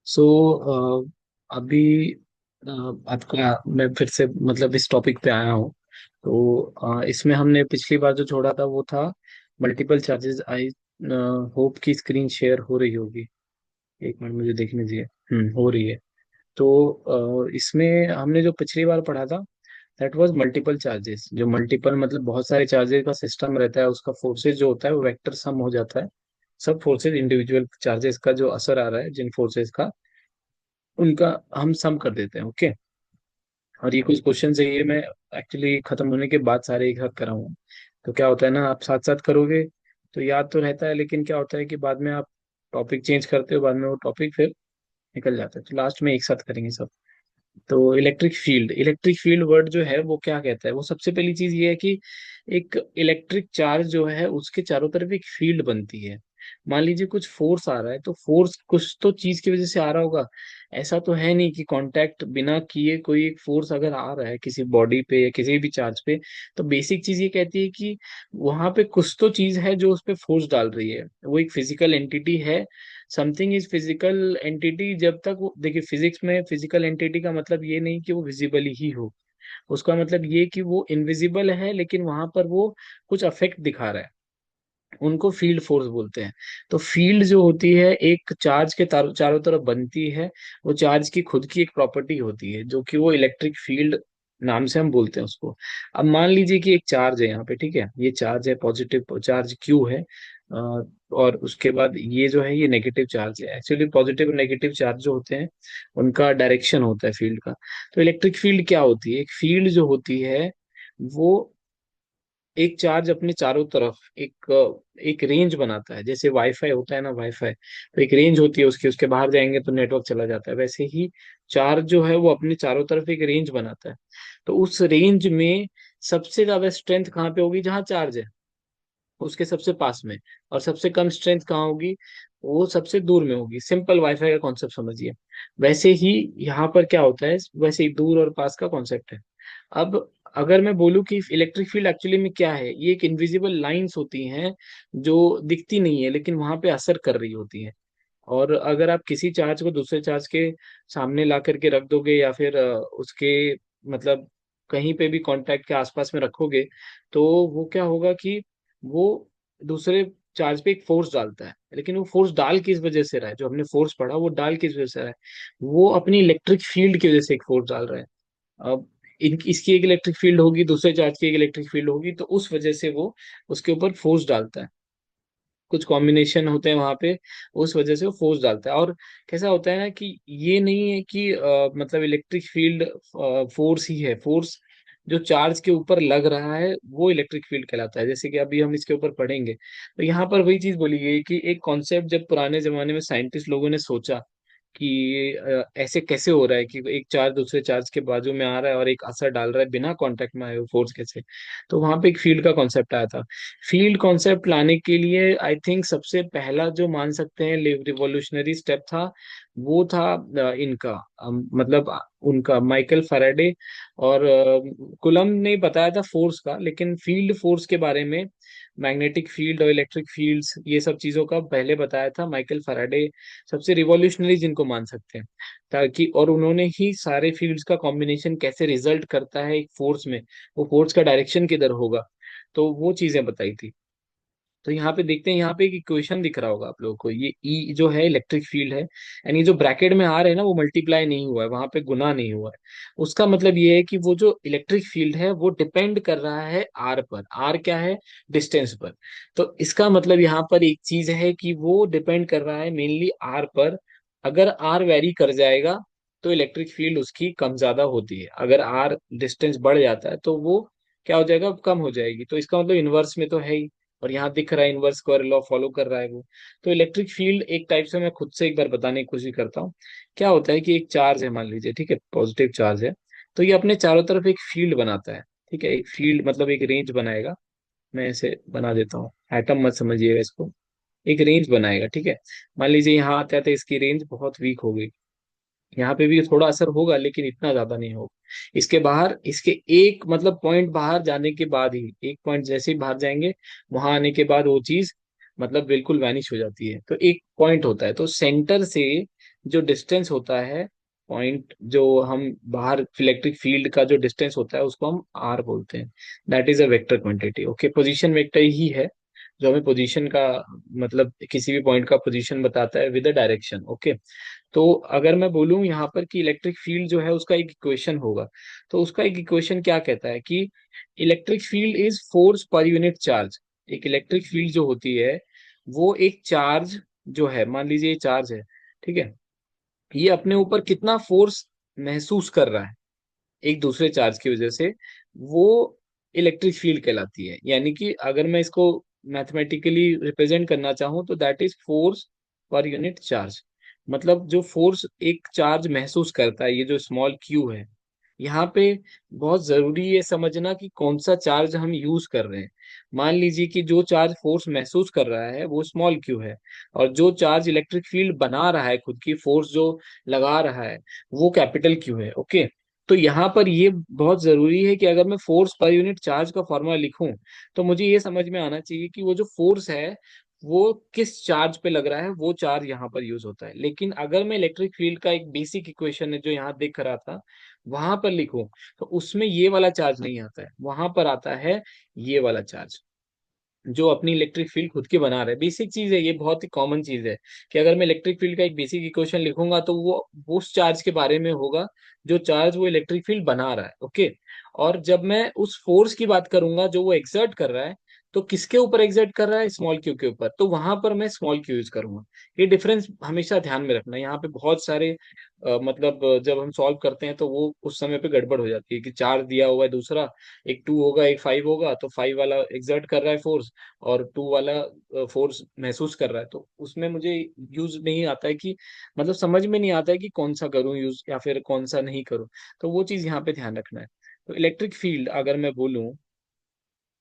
सो अभी आपका मैं फिर से मतलब इस टॉपिक पे आया हूँ। तो इसमें हमने पिछली बार जो छोड़ा था वो था मल्टीपल चार्जेस। आई होप की स्क्रीन शेयर हो रही होगी। एक मिनट मुझे देखने दीजिए। हो रही है। तो इसमें हमने जो पिछली बार पढ़ा था दैट वाज मल्टीपल चार्जेस। जो मल्टीपल मतलब बहुत सारे चार्जेस का सिस्टम रहता है, उसका फोर्सेज जो होता है वो वेक्टर सम हो जाता है। सब फोर्सेज इंडिविजुअल चार्जेस का जो असर आ रहा है जिन फोर्सेज का, उनका हम सम कर देते हैं। ओके। और ये कुछ क्वेश्चन है, ये मैं एक्चुअली खत्म होने के बाद सारे एक साथ कराऊंगा। तो क्या होता है ना, आप साथ साथ करोगे तो याद तो रहता है, लेकिन क्या होता है कि बाद में आप टॉपिक चेंज करते हो, बाद में वो टॉपिक फिर निकल जाता है। तो लास्ट में एक साथ करेंगे सब। तो इलेक्ट्रिक फील्ड वर्ड जो है वो क्या कहता है, वो सबसे पहली चीज ये है कि एक इलेक्ट्रिक चार्ज जो है उसके चारों तरफ एक फील्ड बनती है। मान लीजिए कुछ फोर्स आ रहा है, तो फोर्स कुछ तो चीज की वजह से आ रहा होगा। ऐसा तो है नहीं कि कांटेक्ट बिना किए कोई एक फोर्स अगर आ रहा है किसी बॉडी पे या किसी भी चार्ज पे, तो बेसिक चीज ये कहती है कि वहां पे कुछ तो चीज है जो उस पे फोर्स डाल रही है। वो एक फिजिकल एंटिटी है। समथिंग इज फिजिकल एंटिटी जब तक वो, देखिए फिजिक्स में फिजिकल एंटिटी का मतलब ये नहीं कि वो विजिबल ही हो। उसका मतलब ये कि वो इनविजिबल है लेकिन वहां पर वो कुछ अफेक्ट दिखा रहा है। उनको फील्ड फोर्स बोलते हैं। तो फील्ड जो होती है एक चार्ज के चारों तरफ बनती है। वो चार्ज की खुद की एक प्रॉपर्टी होती है जो कि वो इलेक्ट्रिक फील्ड नाम से हम बोलते हैं उसको। अब मान लीजिए कि एक चार्ज है यहाँ पे, ठीक है, ये चार्ज है, पॉजिटिव चार्ज क्यू है। और उसके बाद ये जो है ये नेगेटिव चार्ज है। एक्चुअली पॉजिटिव और नेगेटिव चार्ज जो होते हैं उनका डायरेक्शन होता है फील्ड का। तो इलेक्ट्रिक फील्ड क्या होती है, एक फील्ड जो होती है वो एक चार्ज अपने चारों तरफ एक रेंज बनाता है। जैसे वाईफाई होता है ना, वाईफाई तो एक रेंज होती है उसकी, उसके बाहर जाएंगे तो नेटवर्क चला जाता है। वैसे ही चार्ज जो है वो अपने चारों तरफ एक रेंज बनाता है। तो उस रेंज में सबसे ज्यादा स्ट्रेंथ कहाँ पे होगी, जहाँ चार्ज है उसके सबसे पास में। और सबसे कम स्ट्रेंथ कहाँ होगी, वो सबसे दूर में होगी। सिंपल वाईफाई का कॉन्सेप्ट समझिए। वैसे ही यहाँ पर क्या होता है, वैसे ही दूर और पास का कॉन्सेप्ट है। अब अगर मैं बोलूँ कि इलेक्ट्रिक फील्ड एक्चुअली में क्या है, ये एक इनविजिबल लाइंस होती हैं जो दिखती नहीं है लेकिन वहां पे असर कर रही होती हैं। और अगर आप किसी चार्ज को दूसरे चार्ज के सामने ला करके रख दोगे या फिर उसके मतलब कहीं पे भी कांटेक्ट के आसपास में रखोगे, तो वो क्या होगा कि वो दूसरे चार्ज पे एक फोर्स डालता है। लेकिन वो फोर्स डाल किस वजह से रहा है, जो हमने फोर्स पढ़ा वो डाल किस वजह से रहा है, वो अपनी इलेक्ट्रिक फील्ड की वजह से एक फोर्स डाल रहा है। अब इसकी एक इलेक्ट्रिक फील्ड होगी, दूसरे चार्ज की एक इलेक्ट्रिक फील्ड होगी, तो उस वजह से वो उसके ऊपर फोर्स डालता है। कुछ कॉम्बिनेशन होते हैं वहां पे, उस वजह से वो फोर्स डालता है। और कैसा होता है ना कि ये नहीं है कि मतलब इलेक्ट्रिक फील्ड फोर्स ही है। फोर्स जो चार्ज के ऊपर लग रहा है वो इलेक्ट्रिक फील्ड कहलाता है। जैसे कि अभी हम इसके ऊपर पढ़ेंगे, तो यहाँ पर वही चीज बोली गई कि एक कॉन्सेप्ट जब पुराने जमाने में साइंटिस्ट लोगों ने सोचा कि ऐसे कैसे हो रहा है कि एक चार्ज दूसरे चार्ज के बाजू में आ रहा है और एक असर डाल रहा है बिना कांटेक्ट में आए हुए, फोर्स कैसे। तो वहां पे एक फील्ड का कॉन्सेप्ट आया था। फील्ड कॉन्सेप्ट लाने के लिए आई थिंक सबसे पहला जो मान सकते हैं रिवॉल्यूशनरी स्टेप था, वो था इनका मतलब उनका माइकल फैराडे। और कुलम ने बताया था फोर्स का, लेकिन फील्ड फोर्स के बारे में, मैग्नेटिक फील्ड और इलेक्ट्रिक फील्ड्स ये सब चीजों का पहले बताया था माइकल फैराडे। सबसे रिवॉल्यूशनरी जिनको मान सकते हैं, ताकि और उन्होंने ही सारे फील्ड्स का कॉम्बिनेशन कैसे रिजल्ट करता है एक फोर्स में, वो फोर्स का डायरेक्शन किधर होगा, तो वो चीजें बताई थी। तो यहाँ पे देखते हैं, यहाँ पे एक इक्वेशन दिख रहा होगा आप लोगों को, ये ई जो है इलेक्ट्रिक फील्ड है, यानी ये जो ब्रैकेट में आ रहे हैं ना वो मल्टीप्लाई नहीं हुआ है, वहां पे गुना नहीं हुआ है। उसका मतलब ये है कि वो जो इलेक्ट्रिक फील्ड है वो डिपेंड कर रहा है आर पर। आर क्या है, डिस्टेंस पर। तो इसका मतलब यहाँ पर एक चीज है कि वो डिपेंड कर रहा है मेनली आर पर। अगर आर वेरी कर जाएगा तो इलेक्ट्रिक फील्ड उसकी कम ज्यादा होती है। अगर आर डिस्टेंस बढ़ जाता है तो वो क्या हो जाएगा, कम हो जाएगी। तो इसका मतलब इनवर्स में तो है ही। और यहाँ दिख रहा है इनवर्स स्क्वायर लॉ फॉलो कर रहा है वो। तो इलेक्ट्रिक फील्ड एक टाइप से, मैं खुद से एक बार बताने की कोशिश करता हूँ। क्या होता है कि एक चार्ज है, मान लीजिए, ठीक है, पॉजिटिव चार्ज है। तो ये अपने चारों तरफ एक फील्ड बनाता है। ठीक है, एक फील्ड मतलब एक रेंज बनाएगा। मैं इसे बना देता हूँ, एटम मत समझिएगा इसको। एक रेंज बनाएगा, ठीक है। मान लीजिए यहाँ आते आते इसकी रेंज बहुत वीक हो गई। यहाँ पे भी थोड़ा असर होगा लेकिन इतना ज्यादा नहीं होगा। इसके बाहर, इसके एक मतलब पॉइंट बाहर जाने के बाद ही, एक पॉइंट जैसे ही बाहर जाएंगे वहां आने के बाद वो चीज मतलब बिल्कुल वैनिश हो जाती है। तो एक पॉइंट होता है, तो सेंटर से जो डिस्टेंस होता है, पॉइंट जो हम बाहर इलेक्ट्रिक फील्ड का जो डिस्टेंस होता है उसको हम आर बोलते हैं। That is a vector quantity. Okay, position vector ही है जो हमें पोजीशन का मतलब किसी भी पॉइंट का पोजीशन बताता है विद अ डायरेक्शन। ओके, तो अगर मैं बोलूं यहाँ पर कि इलेक्ट्रिक फील्ड जो है उसका एक इक्वेशन होगा, तो उसका एक इक्वेशन क्या कहता है कि electric field is force per unit charge. एक इलेक्ट्रिक फील्ड जो होती है वो एक चार्ज जो है, मान लीजिए ये चार्ज है, ठीक है, ये अपने ऊपर कितना फोर्स महसूस कर रहा है एक दूसरे चार्ज की वजह से, वो इलेक्ट्रिक फील्ड कहलाती है। यानी कि अगर मैं इसको मैथमेटिकली रिप्रेजेंट करना चाहूँ तो that is force per unit charge. मतलब जो फोर्स एक चार्ज महसूस करता है, ये जो स्मॉल क्यू है, यहाँ पे बहुत जरूरी है समझना कि कौन सा चार्ज हम यूज कर रहे हैं। मान लीजिए कि जो चार्ज फोर्स महसूस कर रहा है वो स्मॉल क्यू है, और जो चार्ज इलेक्ट्रिक फील्ड बना रहा है, खुद की फोर्स जो लगा रहा है, वो कैपिटल क्यू है। ओके, तो यहाँ पर ये बहुत जरूरी है कि अगर मैं फोर्स पर यूनिट चार्ज का फॉर्मूला लिखूं तो मुझे ये समझ में आना चाहिए कि वो जो फोर्स है वो किस चार्ज पे लग रहा है, वो चार्ज यहाँ पर यूज होता है। लेकिन अगर मैं इलेक्ट्रिक फील्ड का एक बेसिक इक्वेशन है जो यहाँ दिख रहा था वहां पर लिखूं, तो उसमें ये वाला चार्ज नहीं आता है, वहां पर आता है ये वाला चार्ज जो अपनी इलेक्ट्रिक फील्ड खुद के बना रहे हैं। बेसिक चीज है ये, बहुत ही कॉमन चीज है कि अगर मैं इलेक्ट्रिक फील्ड का एक बेसिक इक्वेशन लिखूंगा तो वो उस चार्ज के बारे में होगा जो चार्ज वो इलेक्ट्रिक फील्ड बना रहा है। ओके, और जब मैं उस फोर्स की बात करूंगा जो वो एक्सर्ट कर रहा है, तो किसके ऊपर एक्सर्ट कर रहा है, स्मॉल क्यू के ऊपर, तो वहां पर मैं स्मॉल क्यू यूज करूंगा। ये डिफरेंस हमेशा ध्यान में रखना। यहाँ पे बहुत सारे मतलब जब हम सॉल्व करते हैं तो वो उस समय पे गड़बड़ हो जाती है कि चार्ज दिया हुआ है दूसरा, एक 2 होगा एक 5 होगा, तो 5 वाला एक्सर्ट कर रहा है फोर्स और 2 वाला फोर्स महसूस कर रहा है, तो उसमें मुझे यूज नहीं आता है कि मतलब समझ में नहीं आता है कि कौन सा करूं यूज या फिर कौन सा नहीं करूं। तो वो चीज यहाँ पे ध्यान रखना है। तो इलेक्ट्रिक फील्ड अगर मैं बोलूं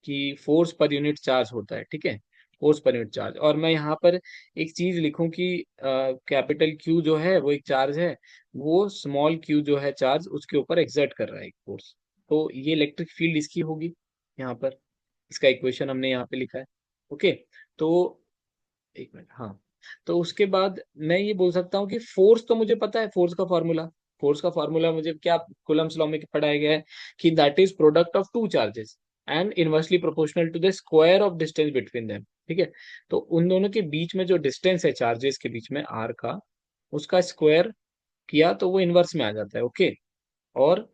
कि फोर्स पर यूनिट चार्ज होता है, ठीक है, फोर्स पर यूनिट चार्ज, और मैं यहाँ पर एक चीज लिखूं कि कैपिटल क्यू जो है वो एक चार्ज है, वो स्मॉल क्यू जो है चार्ज उसके ऊपर एक्सर्ट कर रहा है एक फोर्स, तो ये इलेक्ट्रिक फील्ड इसकी होगी यहाँ पर। इसका इक्वेशन हमने यहाँ पे लिखा है। ओके, तो एक मिनट, हाँ, तो उसके बाद मैं ये बोल सकता हूँ कि फोर्स तो मुझे पता है, फोर्स का फॉर्मूला मुझे क्या कूलम्स लॉ में पढ़ाया गया है कि that is product of two charges and inversely proportional to the square of distance between them. ठीक है, तो उन दोनों के बीच में जो डिस्टेंस है चार्जेस के बीच में आर का, उसका स्क्वायर किया तो वो इनवर्स में आ जाता है। ओके, और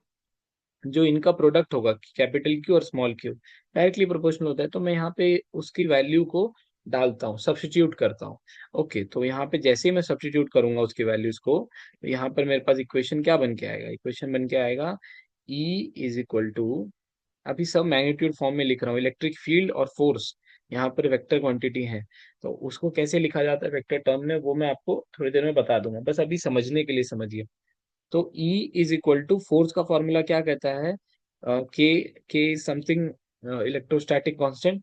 जो इनका प्रोडक्ट होगा कैपिटल क्यू और स्मॉल क्यू डायरेक्टली प्रोपोर्शनल होता है, तो मैं यहाँ पे उसकी वैल्यू को डालता हूँ, सब्स्टिट्यूट करता हूँ। ओके, तो यहाँ पे जैसे ही मैं सब्स्टिट्यूट करूंगा उसकी वैल्यूज को, तो यहाँ पर मेरे पास इक्वेशन क्या बन के आएगा, इक्वेशन बन के आएगा E इज इक्वल टू, अभी सब मैग्नीट्यूड फॉर्म में लिख रहा हूँ, इलेक्ट्रिक फील्ड और फोर्स यहाँ पर वेक्टर क्वांटिटी है, तो उसको कैसे लिखा जाता है वेक्टर टर्म में वो मैं आपको थोड़ी देर में बता दूंगा, बस अभी समझने के लिए समझिए। तो E is equal to force का फॉर्मूला क्या कहता है, के k something electrostatic constant,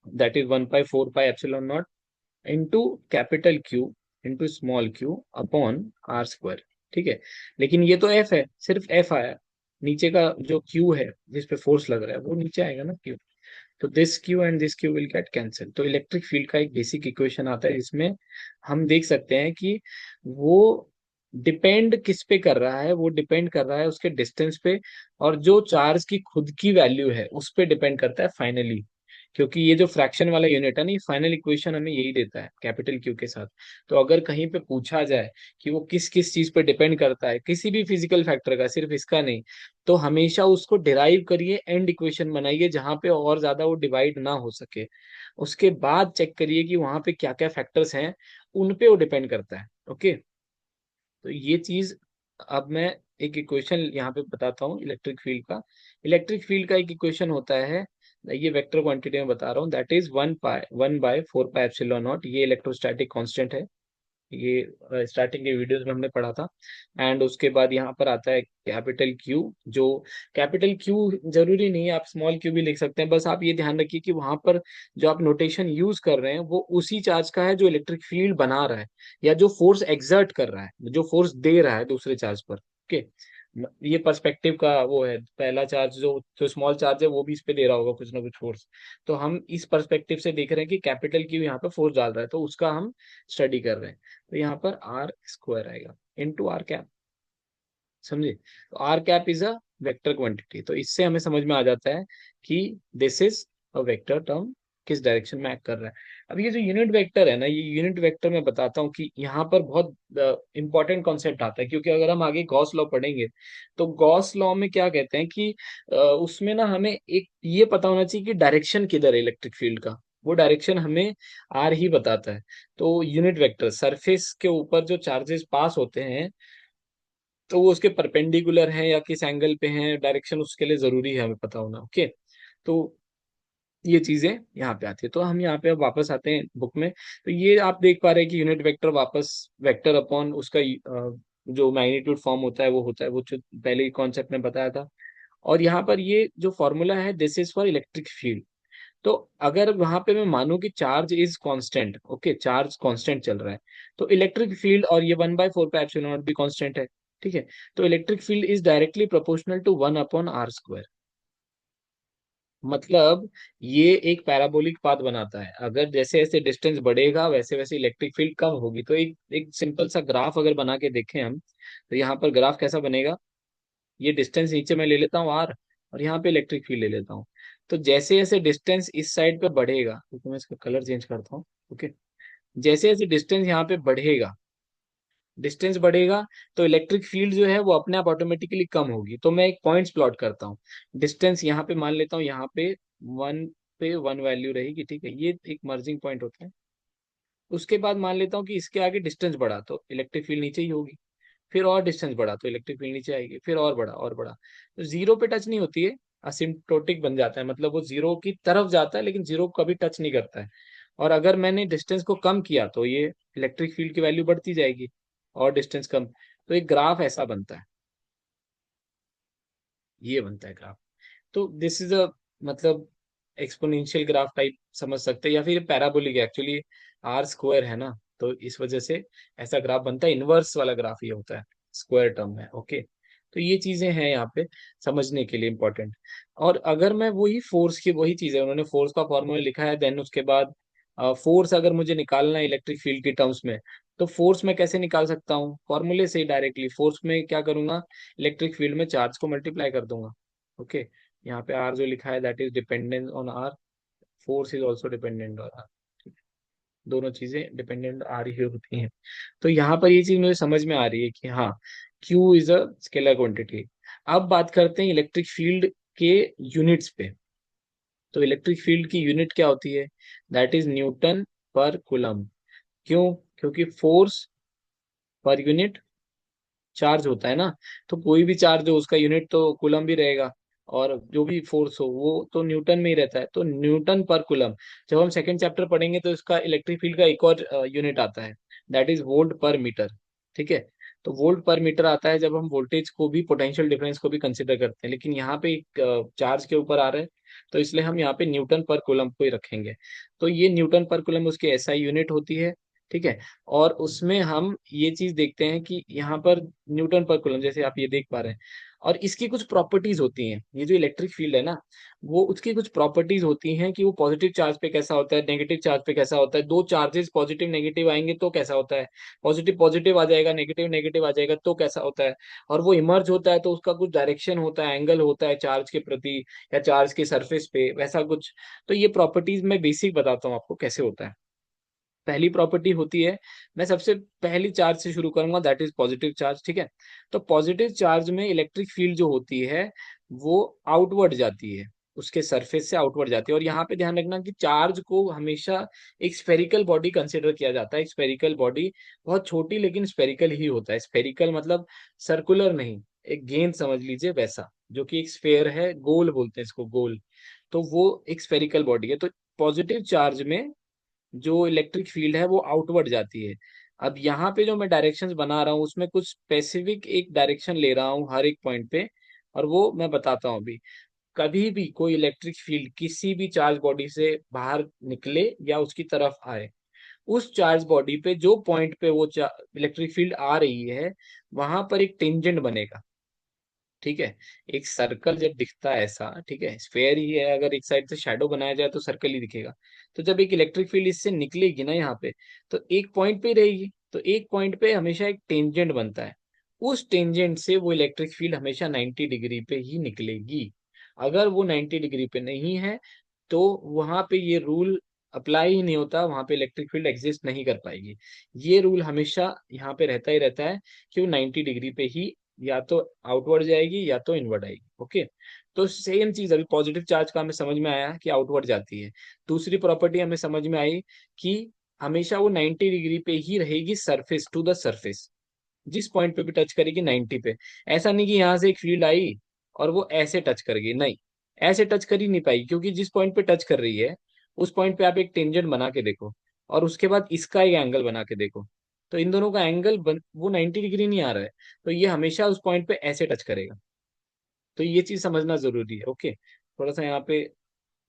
that is 1/4 pi epsilon naught into capital q into small q upon r square. ठीक है, लेकिन ये तो एफ है, सिर्फ एफ आया, नीचे का जो क्यू है जिस पे फोर्स लग रहा है वो नीचे आएगा ना क्यू, तो this Q and this Q will get cancel. तो इलेक्ट्रिक फील्ड का एक बेसिक इक्वेशन आता है जिसमें हम देख सकते हैं कि वो डिपेंड किस पे कर रहा है, वो डिपेंड कर रहा है उसके डिस्टेंस पे, और जो चार्ज की खुद की वैल्यू है उस पे डिपेंड करता है फाइनली। क्योंकि ये जो फ्रैक्शन वाला यूनिट है ना, ये फाइनल इक्वेशन हमें यही देता है कैपिटल क्यू के साथ। तो अगर कहीं पे पूछा जाए कि वो किस किस चीज पे डिपेंड करता है किसी भी फिजिकल फैक्टर का, सिर्फ इसका नहीं, तो हमेशा उसको डिराइव करिए, एंड इक्वेशन बनाइए जहां पे और ज्यादा वो डिवाइड ना हो सके, उसके बाद चेक करिए कि वहां पे क्या क्या फैक्टर्स हैं, उन पे वो डिपेंड करता है। ओके, तो ये चीज अब मैं एक इक्वेशन यहाँ पे बताता हूँ इलेक्ट्रिक फील्ड का। इलेक्ट्रिक फील्ड का एक इक्वेशन होता है, ये वेक्टर क्वांटिटी में बता रहा हूँ, that is 1/4 pi epsilon not, ये इलेक्ट्रोस्टैटिक कांस्टेंट है, ये स्टार्टिंग के वीडियोस में हमने पढ़ा था। एंड उसके बाद यहाँ पर आता है कैपिटल क्यू, जो कैपिटल क्यू जरूरी नहीं है, आप स्मॉल क्यू भी लिख सकते हैं, बस आप ये ध्यान रखिए कि वहां पर जो आप नोटेशन यूज कर रहे हैं वो उसी चार्ज का है जो इलेक्ट्रिक फील्ड बना रहा है या जो फोर्स एक्सर्ट कर रहा है, जो फोर्स दे रहा है दूसरे चार्ज पर। ओके, ये पर्सपेक्टिव का वो है, पहला चार्ज जो जो स्मॉल चार्ज है वो भी इस पे दे रहा होगा कुछ ना कुछ फोर्स। तो हम इस पर्सपेक्टिव से देख रहे हैं कि कैपिटल क्यू यहाँ पे फोर्स डाल रहा है, तो उसका हम स्टडी कर रहे हैं। तो यहाँ पर आर स्क्वायर आएगा इनटू आर कैप, समझे। तो r cap is a vector quantity, तो इससे हमें समझ में आ जाता है कि this is a vector term, किस डायरेक्शन में एक्ट कर रहा है। अब ये जो यूनिट वेक्टर है ना, ये यूनिट वेक्टर मैं बताता हूँ कि यहाँ पर बहुत इंपॉर्टेंट कॉन्सेप्ट आता है, क्योंकि अगर हम आगे गॉस लॉ पढ़ेंगे तो गॉस लॉ में क्या कहते हैं कि उसमें ना हमें एक ये पता होना चाहिए कि डायरेक्शन किधर है इलेक्ट्रिक फील्ड का, वो डायरेक्शन हमें आर ही बताता है। तो यूनिट वेक्टर सरफेस के ऊपर जो चार्जेस पास होते हैं, तो वो उसके परपेंडिकुलर है या किस एंगल पे है, डायरेक्शन उसके लिए जरूरी है हमें पता होना। ओके, तो ये चीजें यहाँ पे आती है। तो हम यहाँ पे अब वापस आते हैं बुक में। तो ये आप देख पा रहे हैं कि यूनिट वेक्टर वापस वेक्टर अपॉन उसका जो मैग्नीट्यूड फॉर्म होता है वो होता है, वो जो पहले कॉन्सेप्ट में बताया था। और यहाँ पर ये जो फॉर्मूला है this is for electric field. तो अगर वहां पे मैं मानूं कि charge is constant, okay, charge constant चल रहा है, तो इलेक्ट्रिक फील्ड, और ये 1/4 पाई एप्सिलॉन नॉट भी कांस्टेंट है, ठीक है, तो electric field is directly proportional to 1/r²। मतलब ये एक पैराबोलिक पाथ बनाता है, अगर जैसे जैसे डिस्टेंस बढ़ेगा वैसे वैसे इलेक्ट्रिक फील्ड कम होगी। तो एक एक सिंपल सा ग्राफ अगर बना के देखें हम, तो यहाँ पर ग्राफ कैसा बनेगा, ये डिस्टेंस नीचे मैं ले लेता हूँ आर, और यहाँ पे इलेक्ट्रिक फील्ड ले लेता हूँ। तो जैसे जैसे डिस्टेंस इस साइड पे बढ़ेगा, तो मैं इसका कलर चेंज करता हूँ, ओके, जैसे जैसे डिस्टेंस यहाँ पे बढ़ेगा, डिस्टेंस बढ़ेगा, तो इलेक्ट्रिक फील्ड जो है वो अपने आप ऑटोमेटिकली कम होगी। तो मैं एक पॉइंट्स प्लॉट करता हूँ, डिस्टेंस यहाँ पे मान लेता हूँ, यहाँ पे 1 पे 1 वैल्यू रहेगी, ठीक है, ये एक मर्जिंग पॉइंट होता है। उसके बाद मान लेता हूँ कि इसके आगे डिस्टेंस बढ़ा तो इलेक्ट्रिक फील्ड नीचे ही होगी, फिर और डिस्टेंस बढ़ा तो इलेक्ट्रिक फील्ड नीचे आएगी, फिर और बढ़ा और बढ़ा, तो जीरो पे टच नहीं होती है, असिम्प्टोटिक बन जाता है, मतलब वो जीरो की तरफ जाता है लेकिन जीरो को कभी टच नहीं करता है। और अगर मैंने डिस्टेंस को कम किया तो ये इलेक्ट्रिक फील्ड की वैल्यू बढ़ती जाएगी, और डिस्टेंस कम, तो एक ग्राफ ऐसा बनता है, ये बनता है ग्राफ। तो दिस इज अ, मतलब एक्सपोनेंशियल ग्राफ टाइप समझ सकते हैं, या फिर पैराबोलिक एक्चुअली, आर स्क्वायर है ना, तो इस वजह से ऐसा ग्राफ बनता है, इनवर्स वाला ग्राफ ये होता है, स्क्वायर टर्म है, ओके। तो ये चीजें हैं यहाँ पे समझने के लिए इंपॉर्टेंट। और अगर मैं वही फोर्स की वही चीज है, उन्होंने फोर्स का फॉर्मूला लिखा है, देन उसके बाद फोर्स अगर मुझे निकालना है इलेक्ट्रिक फील्ड की टर्म्स में, तो फोर्स मैं कैसे निकाल सकता हूँ, फॉर्मूले से ही डायरेक्टली। फोर्स में क्या करूंगा, इलेक्ट्रिक फील्ड में चार्ज को मल्टीप्लाई कर दूंगा, ओके। यहाँ पे आर जो लिखा है that is dependent on r, force is also dependent on r, दोनों चीजें डिपेंडेंट आ रही होती हैं। तो यहाँ पर ये चीज मुझे समझ में आ रही है कि हाँ, Q is a scalar quantity. अब बात करते हैं इलेक्ट्रिक फील्ड के यूनिट्स पे। तो इलेक्ट्रिक फील्ड की यूनिट क्या होती है, दैट इज न्यूटन पर कूलम। क्यों, क्योंकि फोर्स पर यूनिट चार्ज होता है ना, तो कोई भी चार्ज हो उसका यूनिट तो कूलम भी रहेगा, और जो भी फोर्स हो वो तो न्यूटन में ही रहता है, तो न्यूटन पर कूलम। जब हम सेकंड चैप्टर पढ़ेंगे तो इसका इलेक्ट्रिक फील्ड का एक और यूनिट आता है, दैट इज वोल्ट पर मीटर, ठीक है। तो वोल्ट पर मीटर आता है जब हम वोल्टेज को भी पोटेंशियल डिफरेंस को भी कंसिडर करते हैं, लेकिन यहाँ पे एक चार्ज के ऊपर आ रहा है, तो इसलिए हम यहाँ पे न्यूटन पर कूलम को ही रखेंगे। तो ये न्यूटन पर कूलम उसकी एसआई यूनिट होती है, ठीक है। और उसमें हम ये चीज देखते हैं कि यहाँ पर न्यूटन पर कूलम जैसे आप ये देख पा रहे हैं, और इसकी कुछ प्रॉपर्टीज होती हैं, ये जो इलेक्ट्रिक फील्ड है ना, वो उसकी कुछ प्रॉपर्टीज होती हैं कि वो पॉजिटिव चार्ज पे कैसा होता है, नेगेटिव चार्ज पे कैसा होता है, दो चार्जेस पॉजिटिव नेगेटिव आएंगे तो कैसा होता है, पॉजिटिव पॉजिटिव आ जाएगा, नेगेटिव नेगेटिव आ जाएगा तो कैसा होता है, और वो इमर्ज होता है तो उसका कुछ डायरेक्शन होता है, एंगल होता है चार्ज के प्रति या चार्ज के सरफेस पे, वैसा कुछ। तो ये प्रॉपर्टीज मैं बेसिक बताता हूँ आपको कैसे होता है। पहली प्रॉपर्टी होती है, मैं सबसे पहली चार्ज से शुरू करूंगा, दैट इज पॉजिटिव चार्ज, ठीक है। तो पॉजिटिव चार्ज में इलेक्ट्रिक फील्ड जो होती है वो आउटवर्ड जाती है, उसके सरफेस से आउटवर्ड जाती है। और यहाँ पे ध्यान रखना कि चार्ज को हमेशा एक स्फेरिकल बॉडी कंसिडर किया जाता है, स्फेरिकल बॉडी, बहुत छोटी लेकिन स्फेरिकल ही होता है, स्फेरिकल मतलब सर्कुलर नहीं, एक गेंद समझ लीजिए वैसा, जो कि एक स्फेयर है, गोल बोलते हैं इसको, गोल। तो वो एक स्फेरिकल बॉडी है। तो पॉजिटिव चार्ज में जो इलेक्ट्रिक फील्ड है वो आउटवर्ड जाती है। अब यहाँ पे जो मैं डायरेक्शंस बना रहा हूँ उसमें कुछ स्पेसिफिक एक डायरेक्शन ले रहा हूँ हर एक पॉइंट पे, और वो मैं बताता हूँ अभी। कभी भी कोई इलेक्ट्रिक फील्ड किसी भी चार्ज बॉडी से बाहर निकले या उसकी तरफ आए, उस चार्ज बॉडी पे जो पॉइंट पे वो इलेक्ट्रिक फील्ड आ रही है, वहां पर एक टेंजेंट बनेगा, ठीक है। एक सर्कल जब दिखता है ऐसा, ठीक है, स्फेयर ही है, अगर एक साइड से शेडो बनाया जाए तो सर्कल ही दिखेगा। तो जब एक इलेक्ट्रिक फील्ड इससे निकलेगी ना यहाँ पे, तो एक पॉइंट पे ही रहेगी, तो एक पॉइंट पे हमेशा एक टेंजेंट बनता है, उस टेंजेंट से वो इलेक्ट्रिक फील्ड हमेशा 90 डिग्री पे ही निकलेगी। अगर वो 90 डिग्री पे नहीं है तो वहां पे ये रूल अप्लाई ही नहीं होता, वहां पे इलेक्ट्रिक फील्ड एग्जिस्ट नहीं कर पाएगी। ये रूल हमेशा यहाँ पे रहता ही रहता है कि वो 90 डिग्री पे ही या तो आउटवर्ड जाएगी या तो इनवर्ड आएगी। ओके। तो सेम चीज अभी पॉजिटिव चार्ज का हमें समझ में आया कि आउटवर्ड जाती है। दूसरी प्रॉपर्टी हमें समझ में आई कि हमेशा वो 90 डिग्री पे ही रहेगी सरफेस टू द सरफेस, जिस पॉइंट पे भी टच करेगी 90 पे। ऐसा नहीं कि यहाँ से एक फील्ड आई और वो ऐसे टच कर गई, नहीं, ऐसे टच कर ही नहीं पाई, क्योंकि जिस पॉइंट पे टच कर रही है उस पॉइंट पे आप एक टेंजेंट बना के देखो और उसके बाद इसका एक एंगल बना के देखो, तो इन दोनों का एंगल वो 90 डिग्री नहीं आ रहा है, तो ये हमेशा उस पॉइंट पे ऐसे टच करेगा। तो ये चीज समझना जरूरी है। ओके। थोड़ा सा यहाँ पे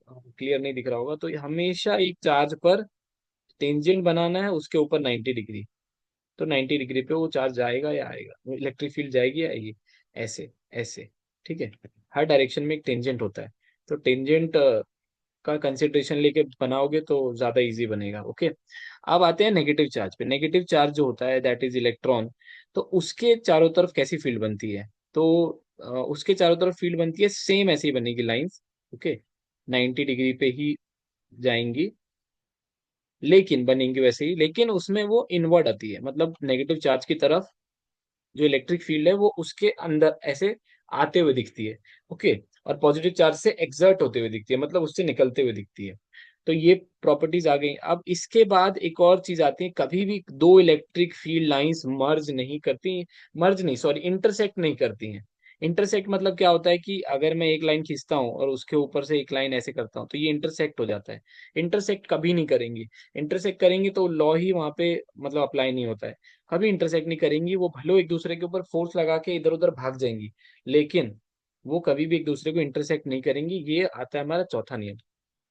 क्लियर नहीं दिख रहा होगा, तो ये हमेशा एक चार्ज पर टेंजेंट बनाना है उसके ऊपर 90 डिग्री, तो 90 डिग्री पे वो चार्ज जाएगा या आएगा, वो इलेक्ट्रिक फील्ड जाएगी या आएगी, ऐसे ऐसे। ठीक है। हर डायरेक्शन में एक टेंजेंट होता है, तो टेंजेंट का कंसिडरेशन लेके बनाओगे तो ज्यादा इजी बनेगा। ओके। अब आते हैं नेगेटिव चार्ज पे। नेगेटिव चार्ज जो होता है दैट इज इलेक्ट्रॉन, तो उसके चारों तरफ कैसी फील्ड बनती है, तो उसके चारों तरफ फील्ड बनती है सेम ऐसे ही बनेगी लाइंस। ओके। 90 डिग्री पे ही जाएंगी, लेकिन बनेंगी वैसे ही, लेकिन उसमें वो इनवर्ड आती है, मतलब नेगेटिव चार्ज की तरफ जो इलेक्ट्रिक फील्ड है वो उसके अंदर ऐसे आते हुए दिखती है। ओके। और पॉजिटिव चार्ज से एक्सर्ट होते हुए दिखती है, मतलब उससे निकलते हुए दिखती है। तो ये प्रॉपर्टीज आ गई। अब इसके बाद एक और चीज आती है, कभी भी दो इलेक्ट्रिक फील्ड लाइंस मर्ज नहीं करती, मर्ज नहीं, सॉरी, इंटरसेक्ट नहीं करती हैं। इंटरसेक्ट मतलब क्या होता है कि अगर मैं एक लाइन खींचता हूँ और उसके ऊपर से एक लाइन ऐसे करता हूँ तो ये इंटरसेक्ट हो जाता है। इंटरसेक्ट कभी नहीं करेंगी। इंटरसेक्ट करेंगी तो लॉ ही वहां पे मतलब अप्लाई नहीं होता है। कभी इंटरसेक्ट नहीं करेंगी, वो भले एक दूसरे के ऊपर फोर्स लगा के इधर उधर भाग जाएंगी, लेकिन वो कभी भी एक दूसरे को इंटरसेक्ट नहीं करेंगी। ये आता है हमारा चौथा नियम।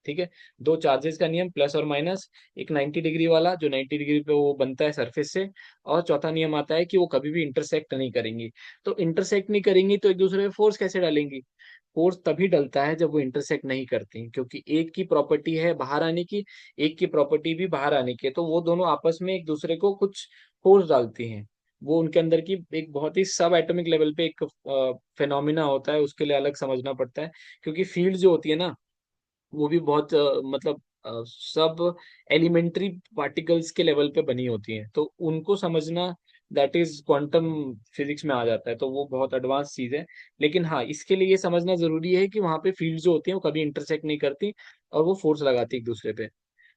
ठीक है। दो चार्जेस का नियम, प्लस और माइनस, एक 90 डिग्री वाला जो 90 डिग्री पे वो बनता है सरफेस से, और चौथा नियम आता है कि वो कभी भी इंटरसेक्ट नहीं करेंगी। तो इंटरसेक्ट नहीं करेंगी तो एक दूसरे पे फोर्स कैसे डालेंगी? फोर्स तभी डलता है जब वो इंटरसेक्ट नहीं करती, क्योंकि एक की प्रॉपर्टी है बाहर आने की, एक की प्रॉपर्टी भी बाहर आने की है, तो वो दोनों आपस में एक दूसरे को कुछ फोर्स डालती हैं। वो उनके अंदर की एक बहुत ही सब एटॉमिक लेवल पे एक फेनोमिना होता है, उसके लिए अलग समझना पड़ता है। क्योंकि फील्ड जो होती है ना, वो भी बहुत मतलब सब एलिमेंट्री पार्टिकल्स के लेवल पे बनी होती हैं, तो उनको समझना दैट इज क्वांटम फिजिक्स में आ जाता है, तो वो बहुत एडवांस चीज है। लेकिन हाँ, इसके लिए ये समझना जरूरी है कि वहां पे फील्ड जो होती हैं वो कभी इंटरसेक्ट नहीं करती और वो फोर्स लगाती एक दूसरे पे।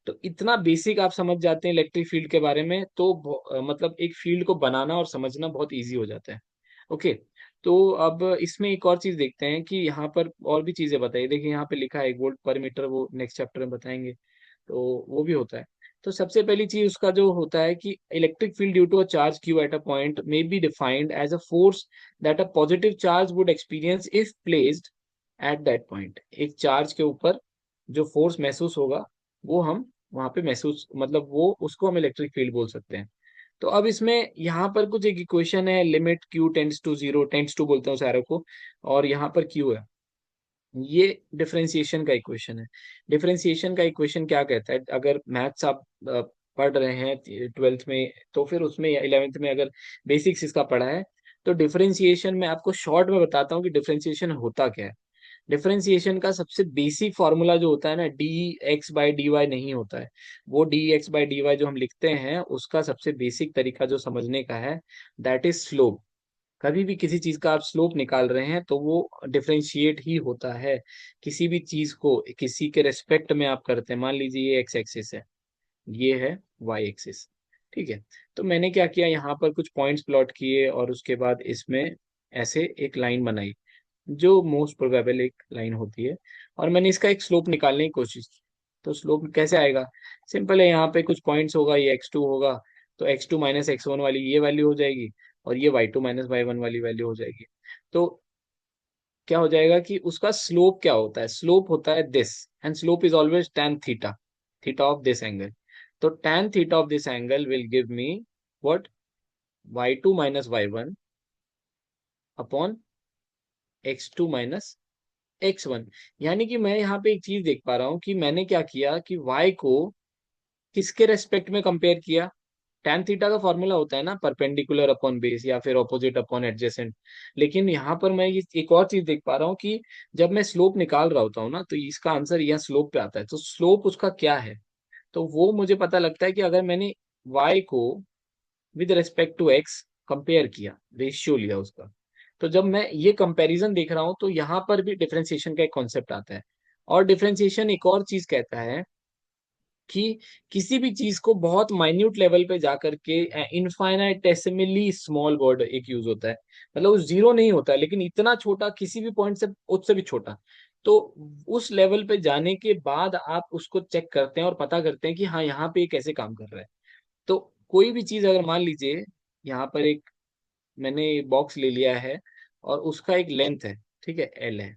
तो इतना बेसिक आप समझ जाते हैं इलेक्ट्रिक फील्ड के बारे में, तो मतलब एक फील्ड को बनाना और समझना बहुत ईजी हो जाता है। ओके। तो अब इसमें एक और चीज देखते हैं कि यहाँ पर और भी चीजें बताइए। देखिए यहाँ पे लिखा है 1 वोल्ट पर मीटर, वो नेक्स्ट चैप्टर में बताएंगे, तो वो भी होता है। तो सबसे पहली चीज उसका जो होता है कि electric field due to a charge q at a point may be defined as a force that a positive charge would experience if placed at that point. एक चार्ज के ऊपर जो फोर्स महसूस होगा वो हम वहां पे महसूस, मतलब वो उसको हम इलेक्ट्रिक फील्ड बोल सकते हैं। तो अब इसमें यहाँ पर कुछ एक इक्वेशन है, limit q tends to zero, tends to बोलते हैं उस एरो को, और यहाँ पर क्यू है। ये डिफरेंशिएशन का इक्वेशन है। डिफरेंशिएशन का इक्वेशन क्या कहता है, अगर मैथ्स आप पढ़ रहे हैं 12th में, तो फिर उसमें 11th में अगर बेसिक्स इसका पढ़ा है, तो डिफरेंशिएशन में आपको शॉर्ट में बताता हूँ कि डिफरेंशिएशन होता क्या है। डिफरेंशिएशन का सबसे बेसिक फॉर्मूला जो होता है ना, d x by d y नहीं होता है। वो d x by d y जो हम लिखते हैं उसका सबसे बेसिक तरीका जो समझने का है दैट इज स्लोप। कभी भी किसी चीज का आप स्लोप निकाल रहे हैं तो वो डिफरेंशिएट ही होता है। किसी भी चीज को किसी के रेस्पेक्ट में आप करते हैं, मान लीजिए ये एक्स एक्सिस है, ये है वाई एक्सिस। ठीक है। तो मैंने क्या किया, यहाँ पर कुछ पॉइंट्स प्लॉट किए और उसके बाद इसमें ऐसे एक लाइन बनाई जो मोस्ट प्रोबेबल एक लाइन होती है, और मैंने इसका एक स्लोप निकालने की कोशिश की। तो स्लोप कैसे आएगा? सिंपल है, यहाँ पे कुछ पॉइंट्स होगा, ये x2 होगा, तो x2 माइनस x1 वाली ये वैल्यू हो जाएगी, और ये y2 माइनस y1 वाली वैल्यू हो जाएगी। तो क्या हो जाएगा कि उसका स्लोप क्या होता है, स्लोप होता है this, and slope is always tan theta, theta of this angle. तो tan theta of this angle will give me what, y2 minus y1 upon x2 - x1। यानी कि मैं यहाँ पे एक चीज देख पा रहा हूँ कि मैंने क्या किया कि y को किसके रेस्पेक्ट में कंपेयर किया। tan थीटा का फॉर्मूला होता है ना, परपेंडिकुलर अपॉन बेस या फिर ऑपोजिट अपॉन एडजेसेंट। लेकिन यहाँ पर मैं ये एक और चीज देख पा रहा हूँ कि जब मैं स्लोप निकाल रहा होता हूँ ना, तो इसका आंसर यहाँ स्लोप पे आता है। तो स्लोप उसका क्या है, तो वो मुझे पता लगता है कि अगर मैंने y को with respect to x compare किया, रेशियो लिया उसका, तो जब मैं ये कंपैरिजन देख रहा हूं तो यहाँ पर भी डिफरेंशिएशन का एक कॉन्सेप्ट आता है। और डिफरेंशिएशन एक और चीज कहता है कि किसी भी चीज को बहुत माइन्यूट लेवल पे जा करके इनफाइनाइटेसिमली स्मॉल वर्ड एक यूज होता है, मतलब वो जीरो नहीं होता है लेकिन इतना छोटा, किसी भी पॉइंट से उससे भी छोटा। तो उस लेवल पे जाने के बाद आप उसको चेक करते हैं और पता करते हैं कि हाँ यहाँ पे ये कैसे काम कर रहा है। तो कोई भी चीज अगर मान लीजिए यहाँ पर एक मैंने बॉक्स ले लिया है और उसका एक लेंथ है, ठीक है, एल है।